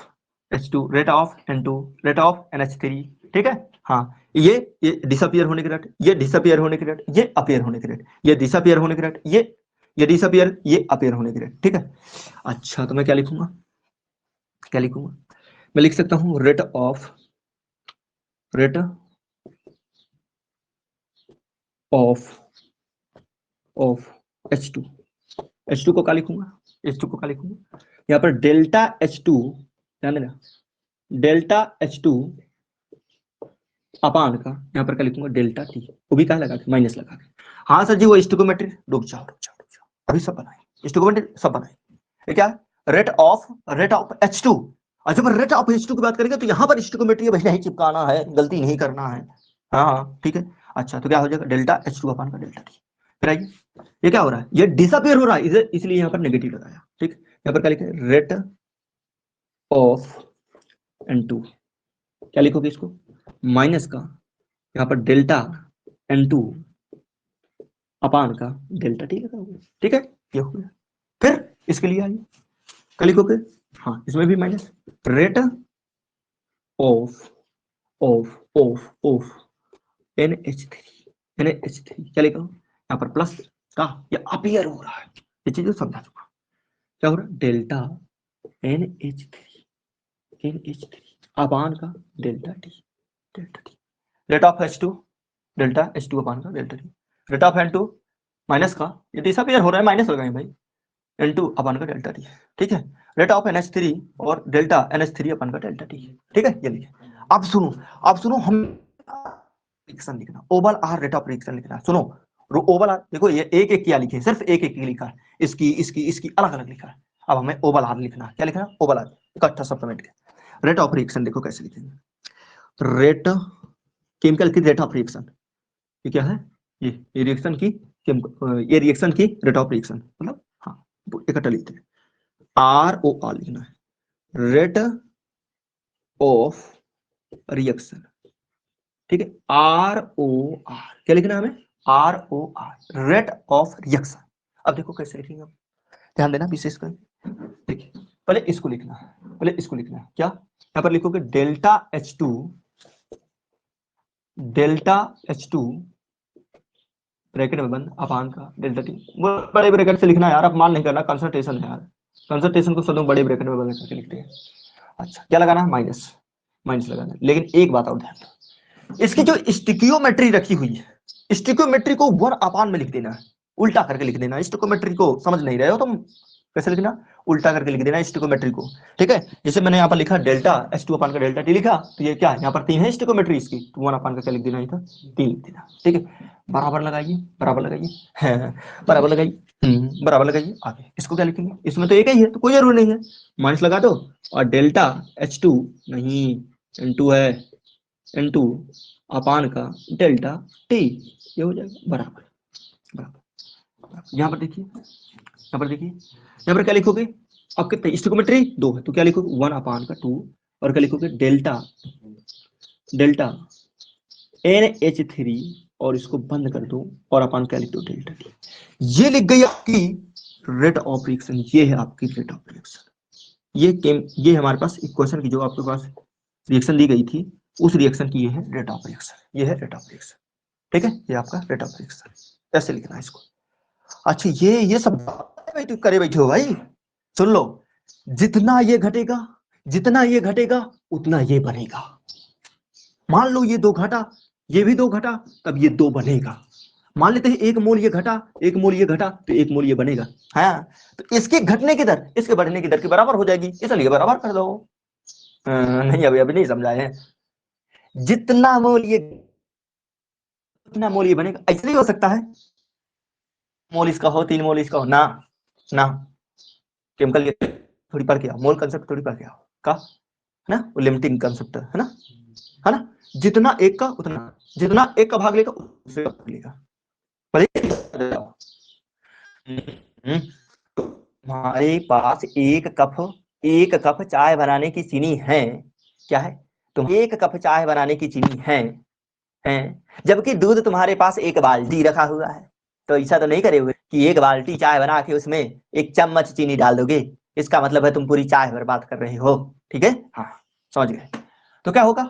H2, rate of N2, rate of NH3, ठीक है। हाँ ये डिसअपियर होने की रेट, ये डिसअपियर होने की रेट, ये अपीयर होने की रेट, ये डिसअपियर होने की रेट, ये डिसअपियर, ये अपीयर होने की रेट, ठीक है। अच्छा तो मैं क्या लिखूंगा, क्या लिखूंगा, मैं लिख सकता हूं rate of of H2, H2 को क्या लिखूंगा, H2 को क्या लिखूंगा, यहाँ पर डेल्टा H2, ध्यान देना, डेल्टा H2 अपान का यहाँ पर क्या लिखूंगा, डेल्टा T, वो भी क्या लगा के, माइनस लगा के। हाँ सर जी वो स्टोइकोमेट्री, रुक जाओ, अभी सब बनाए स्टोइकोमेट्री, सब बनाए। ये क्या है, रेट ऑफ H2। और जब रेट ऑफ H2 की बात करेंगे तो यहाँ पर स्टोइकोमेट्री बस नहीं चिपकाना है, गलती नहीं करना है। हाँ ठीक है। अच्छा तो क्या हो जाएगा, डेल्टा H2 अपान का डेल्टा T। फिर आइए, ये क्या हो रहा है, ये डिसअपियर हो रहा है, इसलिए यहाँ पर नेगेटिव लगाया। ठीक, यहाँ पर क्या लिखे, रेट ऑफ N2, क्या लिखोगे इसको, माइनस का यहाँ पर डेल्टा N2 अपान का डेल्टा T लगाओगे। ठीक है, ये हो गया। फिर इसके लिए आइए, क्या लिखोगे, हाँ इसमें भी minus, rate of of of of NH3 क्या लिखा, यहाँ पर प्लस का, ये अपीयर हो रहा है, ये चीज समझा चुका। क्या हो रहा है, डेल्टा NH3 अपान का delta T, rate of H2 delta H2 अपान का delta T, rate of N2 minus का, ये डिसअपियर हो रहा है, माइनस लगाएं भाई, N2 अपान का डेल्टा T। ठीक है, रेट ऑफ NH3 और डेल्टा NH3 अपान का डेल्टा T। ठीक है, ये लिखे। अब सुनो हम रिएक्शन लिखना, overall R rate of reaction लिखना। सुनो, ओवल आर देखो, ये एक एक क्या लिखे, सिर्फ एक एक लिखा है, इसकी अलग अलग लिखा है। अब हमें ओवल आर लिखना है, क्या लिखना, ओवल आर इकट्ठा सप्लीमेंट के। रेट ऑफ रिएक्शन देखो कैसे लिखेंगे, रेट केमिकल की रेट ऑफ रिएक्शन, ये क्या है, ये रिएक्शन की, ये रिएक्शन की रेट ऑफ रिएक्शन, मतलब हाँ इकट्ठा लिखते हैं, ROR लिखना है, रेट ऑफ रिएक्शन। ठीक है, ROR क्या लिखना है हमें, ROR रेट ऑफ रिएक्शन। अब देखो कैसे लिखेंगे, ध्यान देना विशेष कर, देखिए पहले इसको लिखना है, क्या, यहाँ पर लिखोगे डेल्टा H2 ब्रैकेट में बंद अपान का डेल्टा T, बड़े ब्रैकेट से लिखना है यार, अपमान नहीं करना, कंसंट्रेशन है यार, कंसंट्रेशन को सब बड़े ब्रैकेट में बंद करके लिखते हैं। अच्छा क्या लगाना है, माइनस लगाना है। लेकिन एक बात और ध्यान दो, इसकी जो स्टिकियोमेट्री रखी हुई है, स्टिकियोमेट्री को 1 अपान में लिख देना है, उल्टा करके लिख देना। स्टिकियोमेट्री को समझ नहीं रहे हो तुम, कैसे लिखना, उल्टा करके लिख देना स्टिकियोमेट्री को। ठीक है, जैसे मैंने यहाँ पर लिखा डेल्टा H2 अपान का डेल्टा T लिखा, तो ये क्या है, यहाँ पर 3 है स्टिकियोमेट्री इसकी, तो 1 अपान का क्या लिख देना, ये था 3 लिख देना। ठीक है, बराबर लगाइए, बराबर लगाइए, बराबर लगाइए। आगे इसको क्या लिखेंगे, इसमें तो एक ही है तो कोई जरूरी नहीं है, माइनस लगा दो, और डेल्टा H2 नहीं N2 है, N2 अपान का डेल्टा T, ये हो जाएगा बराबर। यहाँ पर देखिए, यहाँ पर क्या लिखोगे, अब कितने स्टिकोमेट्री 2 है, तो क्या लिखोगे 1 अपान का 2, और क्या लिखोगे डेल्टा NH3, और इसको बंद कर दो, और अपान क्या लिख दो, डेल्टा T। ये लिख गई आपकी रेट ऑफ रिएक्शन, ये है आपकी रेट ऑफ रिएक्शन। ये हमारे पास इक्वेशन की जो आपके पास रिएक्शन दी गई थी, उस रिएक्शन की ये है रेट ऑफ रिएक्शन, ये है रेट ऑफ रिएक्शन। ठीक है, ये आपका रेट ऑफ रिएक्शन, ऐसे लिखना है इसको। अच्छा ये सब करे बैठे हो भाई, सुन लो, जितना ये घटेगा उतना ये बनेगा। मान लो ये 2 घटा, ये भी 2 घटा, तब ये 2 बनेगा। मान लेते हैं 1 मोल ये घटा, 1 मोल ये घटा, तो 1 मोल ये बनेगा। हाँ, तो इसके घटने की दर इसके बढ़ने की दर के बराबर हो जाएगी, इसलिए बराबर कर दो। नहीं अभी नहीं समझाए हैं, जितना मोल ये उतना मोल ये बनेगा, ऐसे नहीं हो सकता है मोल इसका हो 3 मोल इसका हो, ना केमिकल ये थोड़ी पढ़ के आओ, मोल कंसेप्ट थोड़ी पढ़ के आओ का, है ना, वो लिमिटिंग कंसेप्ट है ना, जितना एक का उतना, जितना एक का भाग लेगा उससे भाग लेगा। तुम्हारे पास एक कप चाय बनाने की चीनी है, क्या है, तुम 1 कप चाय बनाने की चीनी है, जबकि दूध तुम्हारे पास 1 बाल्टी रखा हुआ है। तो ऐसा तो नहीं करे हुए कि 1 बाल्टी चाय बना के उसमें 1 चम्मच चीनी डाल दोगे, इसका मतलब है तुम पूरी चाय बर्बाद कर रहे हो। ठीक है, हाँ समझ गए। तो क्या होगा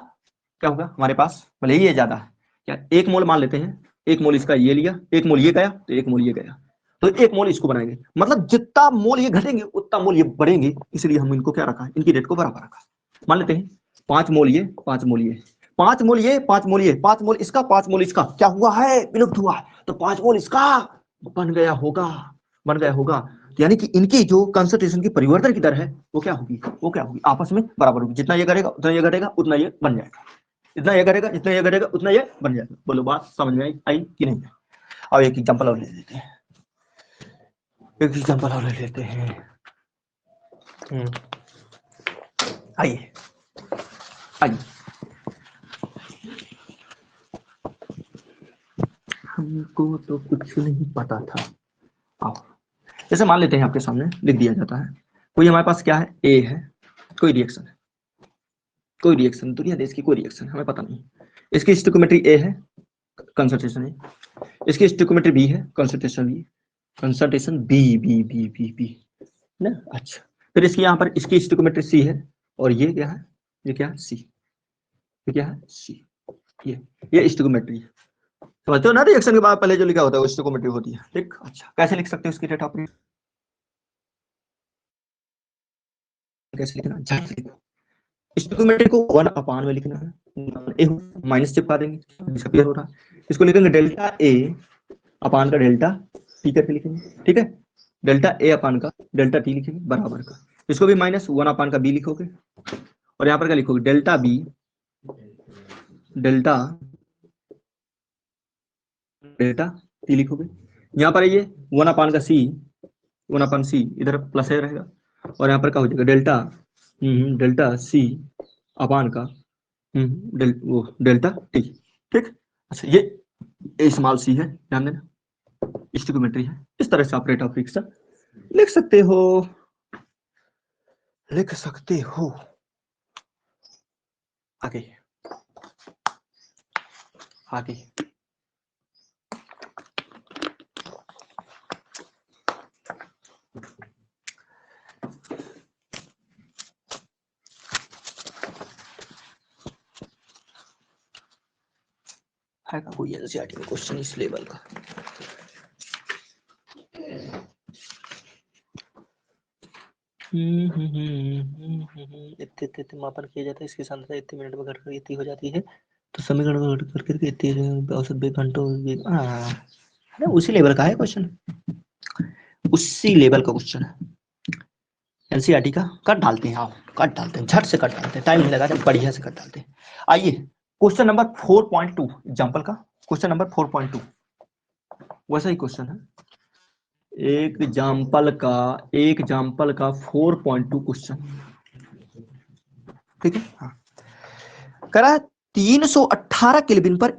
हमारे पास, भले ही ये ज्यादा है, क्या 1 मोल मान लेते हैं, 1 मोल इसका ये लिया, 1 मोल ये गया, तो 1 मोल ये गया, तो 1 मोल इसको बनाएंगे, मतलब जितना मोल ये घटेंगे उतना मोल ये बढ़ेंगे, इसलिए हम इनको क्या रखा, इनकी रेट को बराबर रखा। मान लेते हैं 5 मोल ये, 5 मोल ये, 5 मोल ये, 5 मोल ये, 5 मोल इसका, 5 मोल इसका, क्या हुआ है, विलुप्त हुआ है, तो 5 मोल इसका बन गया होगा, बन गया होगा। यानी कि इनकी जो कंसंट्रेशन की परिवर्तन की दर है वो क्या होगी, वो क्या होगी, आपस में बराबर होगी। जितना ये करेगा उतना ये करेगा, उतना ये बन जाएगा। इतना ये करेगा, इतना ये करेगा, उतना ये बन जाएगा। बोलो बात समझ में आई कि नहीं? अब एक एग्जांपल और ले लेते हैं, एक एग्जांपल और ले लेते हैं। आइए आइए, हमको तो कुछ नहीं पता था। आओ, जैसे मान लेते हैं आपके सामने लिख दिया जाता है, कोई हमारे पास क्या है, ए है, कोई रिएक्शन है, कोई रिएक्शन, दुनिया देश की कोई रिएक्शन हमें पता नहीं। इसकी स्टोइकियोमेट्री ए है, कंसंट्रेशन ए। इसकी स्टोइकियोमेट्री बी है, concentration B, concentration B B B B B B. अच्छा, फिर इसकी यहाँ पर इसकी स्टोइकियोमेट्री सी है, और ये क्या है, ये क्या है, सी, ये क्या है, सी। ये स्टोइकियोमेट्री है। समझते हो ना, रिएक्शन के बाद पहले जो लिखा होता है वो स्टोइकियोमेट्री होती है। ठीक, अच्छा कैसे लिख सकते हो इसकी रेट ऑफ रिएक्शन, कैसे लिखना, झट से लिखो। स्टोइकियोमेट्री को 1 अपान में लिखना है, ए माइनस चिपका देंगे, डिसअपीयर हो रहा है। इसको लिखेंगे डेल्टा ए अपान का डेल्टा टी करके लिखेंगे, ठीक है। डेल्टा ए अपान का डेल्टा टी लिखेंगे बराबर का, इसको भी माइनस 1 अपान का बी लिखोगे, और यहाँ पर क्या लिखोगे, delta B, delta delta T लिखोगे। यहाँ पर ये 1 अपान का सी, 1 अपान सी इधर प्लस है रहेगा, और यहाँ पर क्या हो जाएगा, डेल्टा डेल्टा सी अपान का वो डेल्टा टी। ठीक, अच्छा ये स्मॉल सी है, ध्यान देना, स्टोइकियोमेट्री है। इस तरह से आप रेट ऑफ रिएक्शन लिख सकते हो, लिख सकते हो। आगे आगे, है का कोई एनसीईआरटी में क्वेश्चन इस लेवल का? इतने मापन किया जाता है, इसकी सांद्रता इतने मिनट में घटकर इतनी हो जाती है, तो समीकरण घट करके इतने औसत बेग घंटों अरे उसी लेवल का है क्वेश्चन, उसी लेवल का क्वेश्चन है एनसीईआरटी का। कट डालते हैं, आओ कट डालते हैं, झट से कट डालते हैं, टाइम नहीं लगाते, बढ़िया से कट डालते हैं। आइए क्वेश्चन नंबर 4.2 एग्जांपल का, क्वेश्चन नंबर 4.2 वैसा ही क्वेश्चन है, एक एग्जांपल का 4.2 क्वेश्चन, ठीक है। हाँ, करा 318 केल्विन पर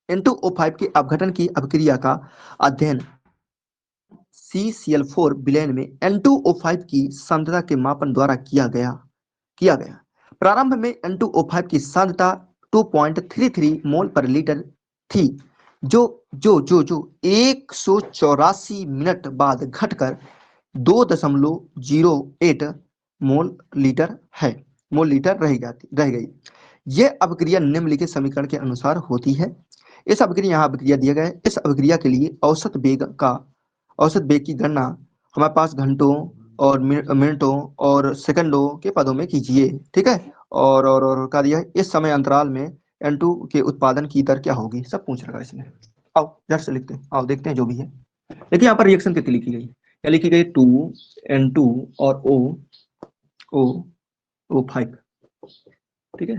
N2O5 के अपघटन की अभिक्रिया का अध्ययन CCl4 विलयन में N2O5 की सांद्रता के मापन द्वारा किया गया। प्रारंभ में N2O5 की सांद्रता 2.33 मोल पर लीटर थी, जो 184 मिनट बाद घटकर 2.08 मोल लीटर रह गई। यह अभिक्रिया निम्नलिखित समीकरण के अनुसार होती है। इस अभिक्रिया, यहाँ अभिक्रिया दिया गया है, इस अभिक्रिया के लिए औसत बेग की गणना हमारे पास घंटों और मिनटों और सेकंडों के पदों में कीजिए, ठीक है। और क्या दिया है, इस समय अंतराल में N2 के उत्पादन की दर क्या होगी, सब पूछ रखा है इसने। आओ जट से लिखते हैं, आओ देखते हैं जो भी है। देखिए यहाँ पर रिएक्शन कितनी लिखी गई, क्या लिखी गई, 2N2 और O5, ठीक है।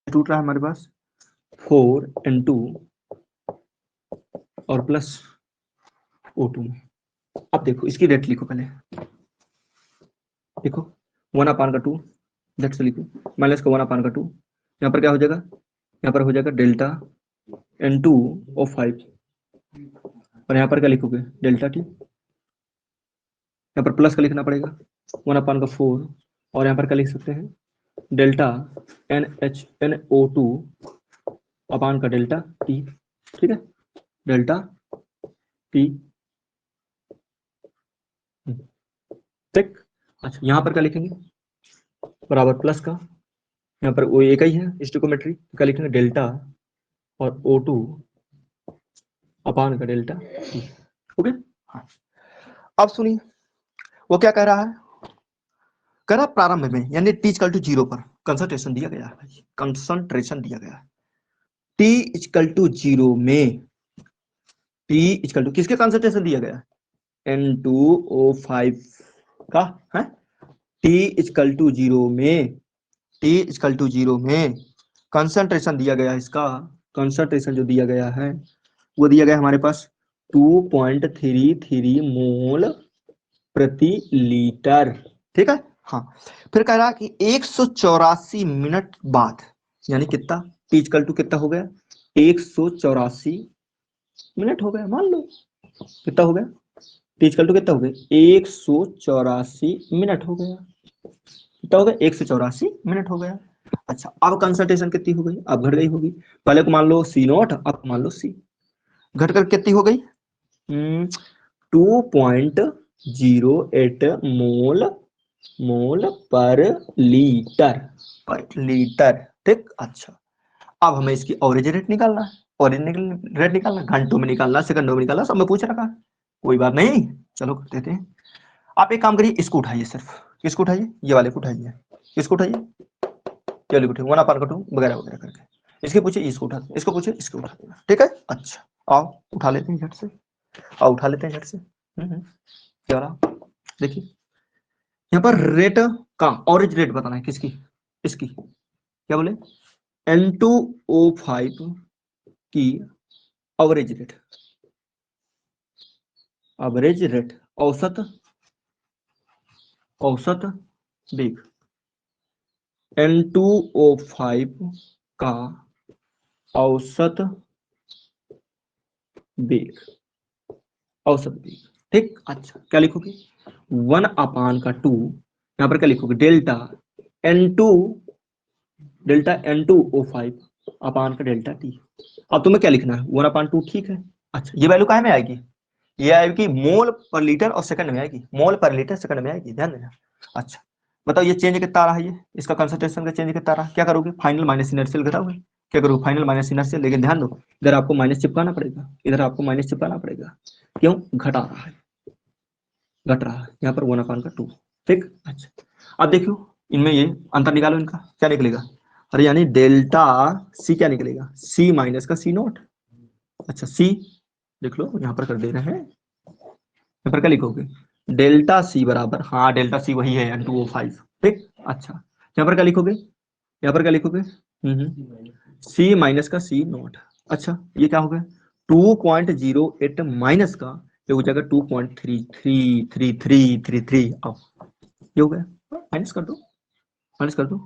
टूट रहा है हमारे पास 4N2 और प्लस O2। अब देखो इसकी रेट लिखो, पहले देखो 1 अपान का 2, झट से लिखो, माइनस का 1 अपान का 2, यहाँ पर क्या हो जाएगा, यहाँ पर हो जाएगा डेल्टा N2O5, और यहाँ पर क्या लिखोगे, डेल्टा टी, यहाँ पर प्लस का लिखना पड़ेगा 1 अपान का 4, और यहाँ पर क्या लिख सकते हैं, डेल्टा NO2 अपान का डेल्टा टी, ठीक है, डेल्टा टी, ठीक। अच्छा यहाँ पर क्या लिखेंगे, बराबर प्लस का, यहाँ पर वो एक ही है स्टोइकियोमेट्री, क्या लिखेंगे, डेल्टा और O2 अपान का डेल्टा टी, ओके। हाँ, अब सुनिए वो क्या कह रहा है, करा प्रारंभ में यानी t = 0 पर कंसंट्रेशन दिया गया है भाई, कंसंट्रेशन दिया गया है T इक्वल टू 0 में, T इक्वल टू किसके कंसंट्रेशन दिया गया है N2O5 का है, T इक्वल टू 0 में, T इक्वल टू 0 में कंसंट्रेशन दिया गया है, इसका कंसंट्रेशन जो दिया गया है वो दिया गया हमारे पास 2.33 मोल प्रति लीटर, ठीक है। हाँ, फिर कह रहा कि 184 मिनट बाद, यानी कितना, टी इक्वल टू कितना हो गया 184 मिनट हो गया, मान लो कितना हो गया, टी इक्वल टू कितना हो गया 184 मिनट हो गया, कितना हो गया 184 मिनट हो गया। अच्छा, अब कंसंट्रेशन कितनी हो गई, अब घट गई होगी, पहले को मान लो सी नॉट, अब मान लो सी, घट कर कितनी हो गई 2.08 मोल पर लीटर, ठीक। अच्छा, अब हमें इसकी ऑरिज रेट निकालना है, ऑरिज रेट निकालना, घंटों में निकालना, सेकंडों में निकालना, सब में पूछ रखा है, कोई बात नहीं, चलो कर देते हैं। आप एक काम करिए, इसको उठाइए, सिर्फ किसको उठाइए, ये वाले को उठाइए, किसको उठाइए, ये वाले को उठाइए, 1/2 वगैरह वगैरह करके, इसके पूछिए, इसको उठा, इसको पूछिए, इसको उठा देना, ठीक है। अच्छा, आओ उठा लेते हैं झट से, आओ उठा लेते हैं झट से। क्या रहा, देखिए यहाँ पर रेट का ऑरेंज रेट बताना है, किसकी, इसकी, क्या बोले N2O5 की एवरेज रेट, एवरेज रेट, औसत, औसत वेग, N2O5 का औसत वेग, औसत वेग, ठीक। अच्छा, क्या लिखोगे 1/2, यहाँ पर क्या लिखोगे डेल्टा N2O5 अपान का डेल्टा टी। अब तुम्हें क्या लिखना है 1/2, ठीक है। अच्छा, ये वैल्यू काहे में आएगी, ये आएगी मोल पर लीटर और सेकंड में आएगी, मोल पर लीटर सेकंड में आएगी, ध्यान देना। अच्छा, बताओ ये चेंज कितना आ रहा है, ये इसका कंसंट्रेशन का चेंज कितना आ रहा है, क्या करोगे फाइनल माइनस इनर्शियल घटाओगे, क्या करोगे फाइनल माइनस इनर्शियल, लेकिन ध्यान दो इधर आपको माइनस चिपकाना पड़ेगा, इधर आपको माइनस चिपकाना पड़ेगा, क्यों, घटा रहा है, घट रहा है, यहाँ पर 1/2, ठीक। अच्छा, अब देखो इनमें ये अंतर निकालो, इनका क्या निकलेगा, अरे यानी डेल्टा सी क्या निकलेगा, सी माइनस का सी नॉट। अच्छा, सी देख लो यहाँ पर कर दे रहे हैं, यहाँ पर क्या लिखोगे डेल्टा सी बराबर, हाँ डेल्टा सी वही है N2O5, ठीक। अच्छा, यहाँ पर क्या लिखोगे, यहाँ पर क्या लिखोगे सी माइनस का सी नॉट। अच्छा, ये क्या हो गया 2.08 माइनस का, ये हो जाएगा 2.333333, अब ये हो गया, माइनस कर दो, माइनस कर दो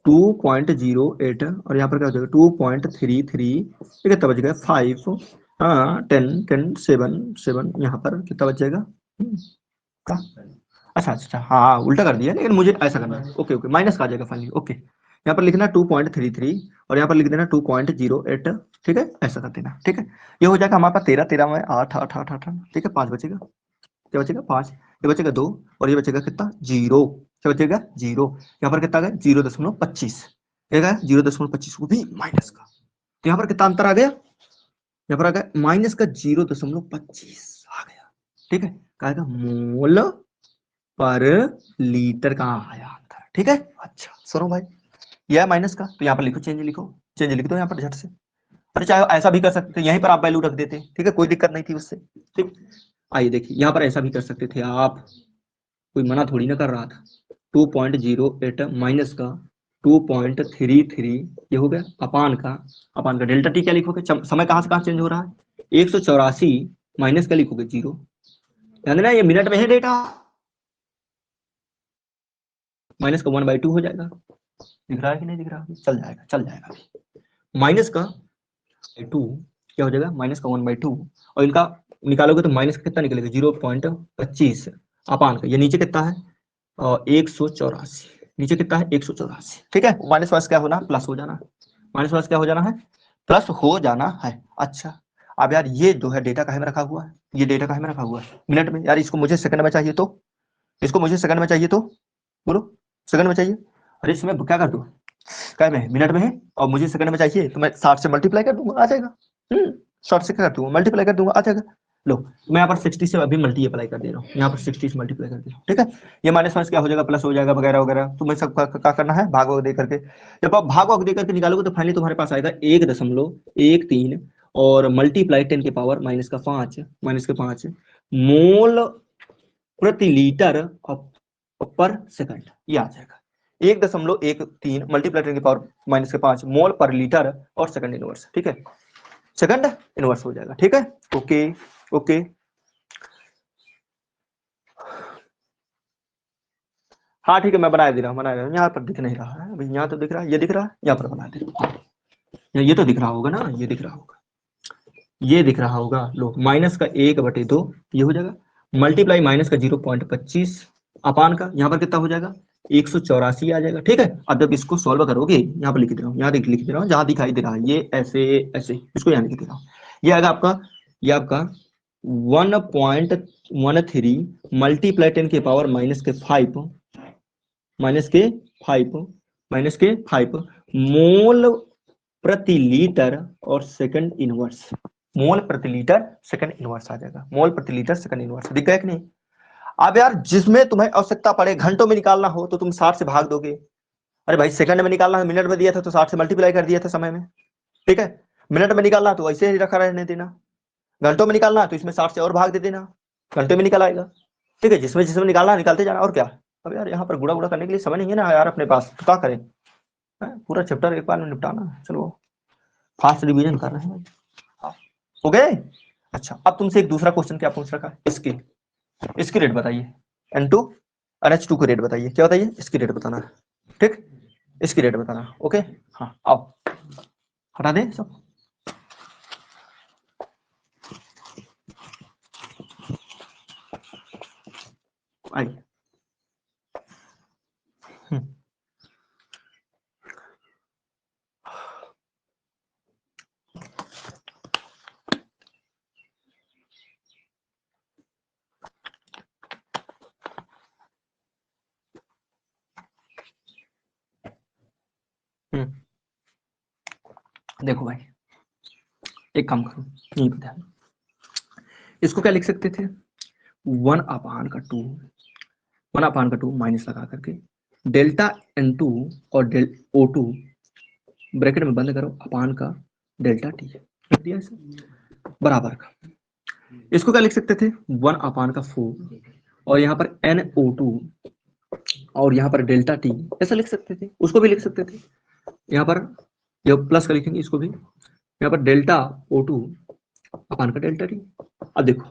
2.08 और यहाँ पर क्या हो जाएगा 2.33, ये कितना बच गया 5, हाँ 10 7 यहाँ पर कितना बच जाएगा का? अच्छा अच्छा, हाँ उल्टा कर दिया, लेकिन मुझे ऐसा करना है, ओके ओके, माइनस का आ जाएगा फाइनली, ओके, यहाँ पर लिखना 2.33 और यहाँ पर लिख देना 2.08, ठीक है, ऐसा कर देना, ठीक है। ये हो जाएगा हमारे पास 13 13 में 8 8 8 8, ठीक है, 5 बचेगा, क्या बचेगा 5, ये बचेगा 2 और ये बचेगा कितना 0, क्या बचेगा 0, यहाँ पर कितना आ गया 0.25, क्या गया 0.25, वो भी माइनस का, तो यहाँ पर कितना अंतर आ गया, यहाँ पर आ गया माइनस का 0.25 आ गया, ठीक है, क्या आएगा मोल पर लीटर का आया अंतर, ठीक है। अच्छा सुनो भाई, यह है माइनस का, तो यहाँ पर लिखो चेंज, लिखो चेंज लिख दो यहाँ पर झट से, अरे चाहे ऐसा भी कर सकते थे, यहीं पर आप वैल्यू रख देते, ठीक है, कोई दिक्कत नहीं थी उससे, ठीक। आइए देखिए, यहाँ पर ऐसा भी कर सकते थे आप, कोई मना थोड़ी ना कर रहा था, 2.08 माइनस का 2.33, ये हो गया अपान का डेल्टा टी क्या लिखोगे, समय कहाँ से कहाँ चेंज हो रहा है 184 माइनस क्या लिखोगे 0, ध्यान देना ये मिनट में है डेटा, माइनस का 1/2 हो जाएगा, दिख रहा है कि नहीं दिख रहा, चल जाएगा चल जाएगा अभी, माइनस का 2 क्या हो जाएगा माइनस का 1/2 और इनका निकालोगे तो माइनस का कितना निकलेगा 0.25 अपान का, ये नीचे कितना है 184, नीचे कितना है 184, ठीक है, माइनस वाइस क्या होना प्लस हो जाना, माइनस वाइस क्या हो जाना है प्लस हो जाना है। अच्छा, अब यार ये जो है डेटा कहाँ में रखा हुआ है, ये डेटा कहाँ में रखा हुआ है मिनट में, यार इसको मुझे सेकंड में चाहिए, तो इसको मुझे सेकंड में चाहिए, तो बोलो सेकंड में चाहिए, अरे इसमें क्या कर दूं, क्या में मिनट में है और मुझे सेकंड में चाहिए, तो मैं 60 से मल्टीप्लाई कर दूंगा आ जाएगा, 60 से क्या कर दूंगा मल्टीप्लाई कर दूंगा आ जाएगा, लो मैं यहाँ पर 60 से अभी मल्टीप्लाई कर दे रहा हूँ, यहाँ पर 60 से मल्टीप्लाई कर दे रहा हूँ, ठीक है। ये माइनस माइनस क्या हो जाएगा, प्लस हो जाएगा, वगैरह वगैरह। तुम्हें सब क्या करना है, भाग भाग दे करके। जब आप भाग भाग दे करके निकालोगे तो फाइनली तुम्हारे पास आएगा 1.13 और मल्टीप्लाई 10 के पावर -5 मोल प्रति लीटर पर सेकंड, ये आ जाएगा 1.13 मल्टीप्लाई 10 के पावर -5 मोल पर लीटर और सेकंड इनवर्स, ठीक है, सेकंड इनवर्स हो जाएगा, ठीक है। ओके ओके, हाँ ठीक है, मैं बना दे रहा हूँ, यहाँ पर दिख नहीं रहा है अभी, यहाँ तो दिख रहा है, ये दिख रहा है, यहाँ पर बना दे रहा हूँ, ये तो दिख रहा होगा ना, ये दिख रहा होगा, ये दिख रहा होगा। लो -1/2 ये हो जाएगा, मल्टीप्लाई माइनस का 0.25 अपान का यहाँ पर कितना हो जाएगा 184 आ जाएगा, ठीक है। अब जब इसको सॉल्व करोगे, यहाँ पर लिख दे रहा हूँ, यहाँ लिख दे रहा हूँ, जहां दिखाई दे रहा है ये ऐसे ऐसे, इसको यहाँ लिख दे रहा हूँ। ये आएगा आपका, ये आपका 1.13 मल्टीप्लाई 10 के पावर -5 मोल प्रति लीटर और सेकंड इनवर्स, मोल प्रति लीटर सेकंड इनवर्स आ जाएगा, मोल प्रति लीटर सेकंड इनवर्स दिख गया कि नहीं। अब यार जिसमें तुम्हें आवश्यकता पड़े घंटों में निकालना हो तो तुम 60 से भाग दोगे, अरे भाई सेकंड में निकालना है, मिनट में दिया था तो 60 से मल्टीप्लाई कर दिया था समय में, ठीक है। मिनट में निकालना तो ऐसे ही रखा रहने देना, घंटों में निकालना तो इसमें 60 से और भाग दे देना, घंटे में निकल आएगा, ठीक है। जिसमें जिसमें निकालना निकालते जाना, और क्या। अब यार यहाँ पर गुड़ा गुड़ा करने के लिए समय नहीं है ना यार अपने पास, तो क्या करें, पूरा चैप्टर एक बार में निपटाना, चलो फास्ट रिवीजन कर रहे हैं, हो गए। अच्छा अब तुमसे एक दूसरा क्वेश्चन क्या पूछ रखा है, इसकी रेट बताइए, N2 NH2 की रेट बताइए, क्या बताइए, इसकी रेट बताना है, ठीक, इसकी रेट बताना, ओके। हाँ आओ हटा दे सब, आइए। देखो भाई, एक काम करो, नहीं पता, इसको क्या लिख सकते थे, 1/2 माइनस लगा करके डेल्टा N2 और डेल O2 ब्रैकेट में बंद करो अपान का डेल्टा टी लिख दिया इसे, बराबर का। इसको क्या लिख सकते थे, 1/4 और यहाँ पर NO2 और यहाँ पर डेल्टा टी, ऐसा लिख सकते थे, उसको भी लिख सकते थे, यहाँ पर ये प्लस का लिखेंगे, इसको भी यहाँ पर डेल्टा O2 अपान का डेल्टा टी। अब देखो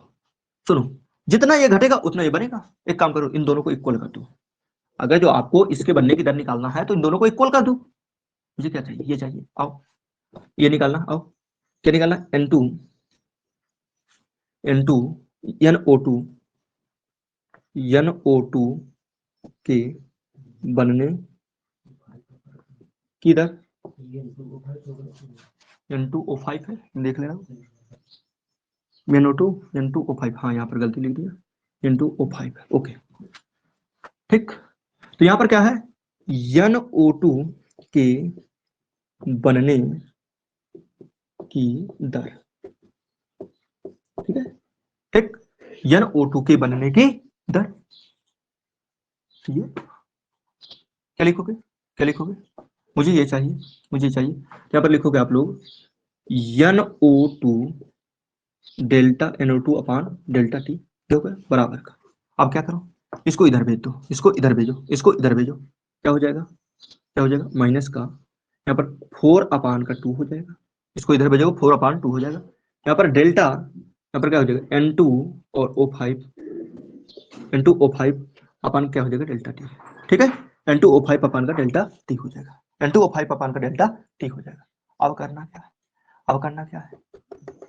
सुनो, जितना ये घटेगा उतना ये बनेगा, एक काम करो इन दोनों को इक्वल कर दो, अगर जो आपको इसके बनने की दर निकालना है तो इन दोनों को इक्वल कर दो। मुझे क्या चाहिए, ये चाहिए, आओ ये निकालना, आओ क्या निकालना, N2 NO2 के बनने की दर N2O5 है, देख लेना, NO2 हाँ यहाँ पर गलती लिख दिया, N2O5 ओके, ठीक। तो यहाँ पर क्या है, NO2 के बनने की दर, ठीक है, ठीक, NO2 के बनने की दर, ये क्या लिखोगे, क्या लिखोगे, मुझे ये चाहिए, मुझे चाहिए, यहाँ पर लिखोगे आप लोग NO2 डेल्टा NO2 अपान डेल्टा टी, बराबर का। अब क्या करो, इसको इधर भेज दो, इसको इधर भेजो, इसको इधर भेजो, क्या हो जाएगा, क्या हो जाएगा, माइनस का यहाँ पर 4/2 हो जाएगा, इसको इधर भेजोगे 4/2 हो जाएगा, यहाँ पर डेल्टा, यहाँ पर क्या हो जाएगा N2 और O5 अपान क्या हो जाएगा डेल्टा टी, ठीक है, N2O5 अपान का डेल्टा टी हो जाएगा, N2O5 अपान का डेल्टा टी हो जाएगा। अब करना क्या है, अब करना क्या है,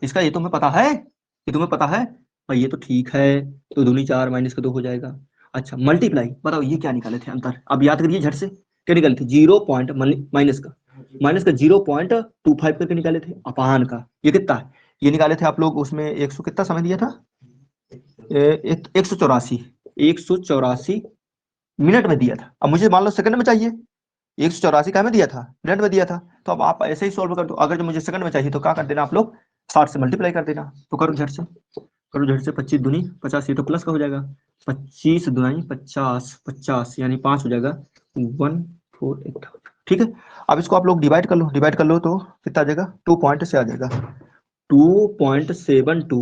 इसका ये तुम्हें पता है, ये तुम्हें पता है भाई, ये तो ठीक है, तो दूनी 4 माइनस का 2 हो जाएगा। अच्छा मल्टीप्लाई, बताओ ये क्या निकाले थे अंतर, अब याद करिए झट से, क्या निकाले थे, 0 पॉइंट माइनस का 0.25 करके निकाले थे अपान का, ये कितना है, ये निकाले थे आप लोग उसमें 100 कितना समय दिया था, 184 मिनट में दिया था, अब मुझे मान लो सेकंड में चाहिए, 184 का में दिया था, मिनट में दिया था, तो अब आप ऐसे ही सोल्व कर दो, अगर जो मुझे सेकंड में चाहिए तो क्या कर देना आप लोग, 60 से मल्टीप्लाई कर देना, तो करो झट से, करो झट से, 25 दूनी 50, ये तो प्लस का हो जाएगा, 25 दूनी 50, 50 यानी 5 हो जाएगा, 148। ठीक है, अब इसको आप लोग डिवाइड कर लो, डिवाइड कर लो तो कितना आ जाएगा, 2 पॉइंट से आ जाएगा 2.72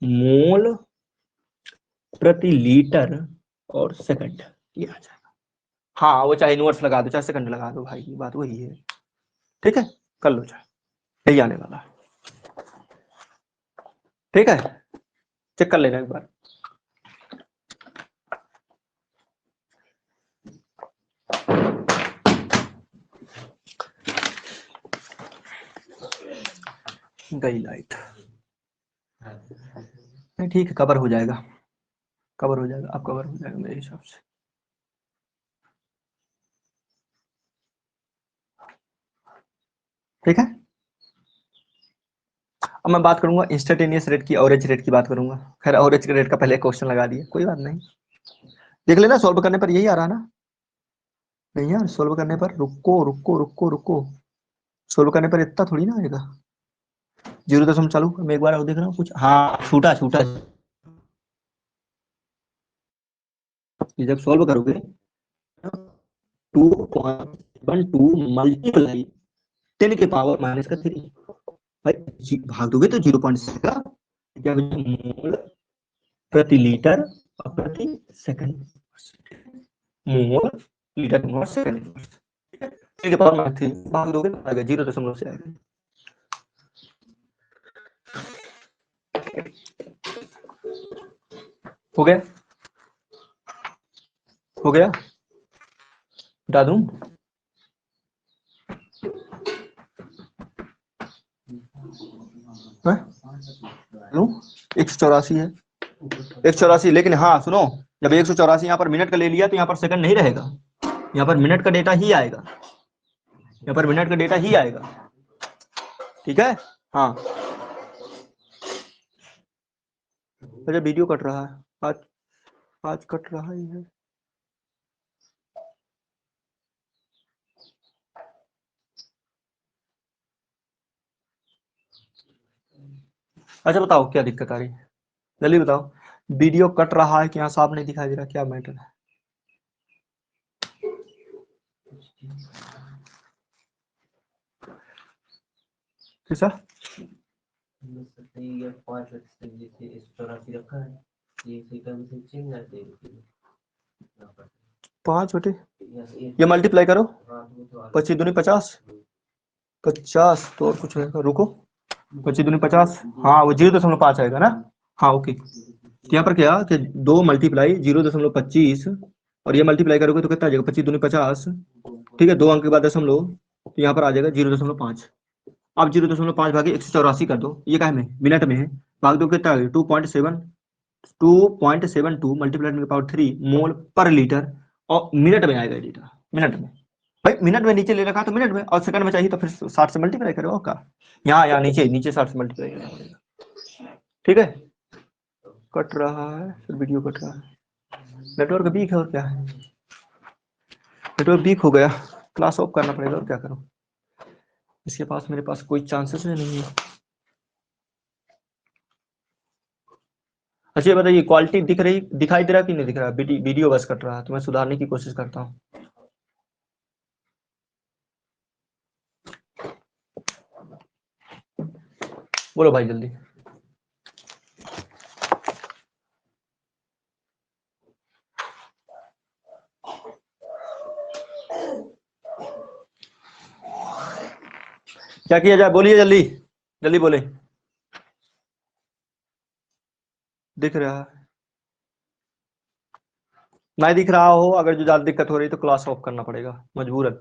मोल प्रति लीटर और सेकंड, ये आ जाएगा। हाँ वो चाहे इनवर्स लगा दो चाहे सेकंड लगा दो भाई, बात वही है। ठीक है, कर लो, चाहे यही आने वाला है। ठीक है, चेक कर लेना एक बार। गई लाइट, नहीं ठीक है, कवर हो जाएगा, कवर हो जाएगा, अब कवर हो जाएगा मेरे हिसाब से। ठीक है, अब मैं बात करूंगा इंस्टेंटेनियस रेट की, एवरेज रेट की बात करूंगा। खैर एवरेज रेट का पहले क्वेश्चन लगा दिया, कोई बात नहीं, देख लेना सॉल्व करने पर यही आ रहा ना। नहीं यार, सॉल्व करने पर रुको रुको रुको रुको, सॉल्व करने पर इतना थोड़ी ना आएगा। 0 चालू मैं एक बार और देख रहा हूँ कुछ, हाँ छूटा छूटा, जब सॉल्व करोगे 2.12 मल्टीप्लाई 10 के पावर माइनस का 3, भाई भाग दोगे तो 0.6 का क्या मोल प्रति लीटर और प्रति सेकंड, मोल लीटर पर सेकंड, ठीक है, 10 के पावर माइनस 3 भाग दोगे तो आएगा 0 से आएगा। हो गया, हो गया, बता दूं, लो 184 है, 184, लेकिन हाँ सुनो, जब 184 यहाँ पर मिनट का ले लिया तो यहाँ पर सेकंड नहीं रहेगा, यहाँ पर मिनट का डेटा ही आएगा, यहाँ पर मिनट का डेटा ही आएगा। ठीक है, हाँ अच्छा वीडियो कट रहा है आज, आज कट रहा ही है। अच्छा बताओ क्या दिक्कत आ रही है, जल्दी बताओ, वीडियो कट रहा है कि यहाँ साफ नहीं दिखाई दे रहा, क्या मैटर है? कैसा 5 बटे, ये मल्टीप्लाई करो, 25 दूनी 50, 50 तो और कुछ रहेगा, रुको, 25 दूनी 50, हाँ वो 0.5 आएगा ना, हाँ ओके। यहाँ पर क्या कि 2 मल्टीप्लाई 0.25 और ये मल्टीप्लाई करोगे तो कितना आ जाएगा, 25 दूनी 50, ठीक है, 2 अंक के बाद दशमलव, तो यहाँ पर आ जाएगा 0.5। अब 0.5 भागे 184 कर दो, ये क्या है मिनट में है, भाग दो कितना 2.72 मल्टीप्लाइड पावर 3 मोल पर लीटर, और मिनट में आएगा डेटा, मिनट में, भाई मिनट में नीचे ले रखा तो मिनट में, और सेकंड में चाहिए तो फिर 60 से मल्टीप्लाई करो का, यहाँ नीचे नीचे 60 से मल्टीप्लाई करना पड़ेगा। ठीक है, कट रहा है फिर वीडियो कट रहा है, नेटवर्क वीक है और क्या है, नेटवर्क वीक हो गया, क्लास ऑफ करना पड़ेगा और क्या करूं, इसके पास मेरे पास कोई चांसेस नहीं है। अच्छा ये बताइए क्वालिटी दिख रही, दिखाई दे रहा कि नहीं दिख रहा, वीडियो बस कट रहा है तो मैं सुधारने की कोशिश करता हूँ। बोलो भाई जल्दी, क्या किया जाए, बोलिए जल्दी, जल्दी बोले, दिख रहा है, नहीं दिख रहा हो, अगर जो ज्यादा दिक्कत हो रही तो क्लास ऑफ करना पड़ेगा मजबूरन,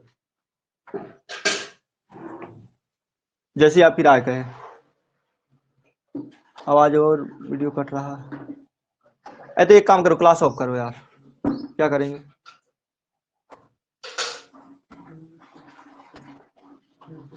जैसी आपकी राय कहे। आवाज और वीडियो कट रहा है, तो एक काम करो क्लास ऑफ करो यार, क्या करेंगे।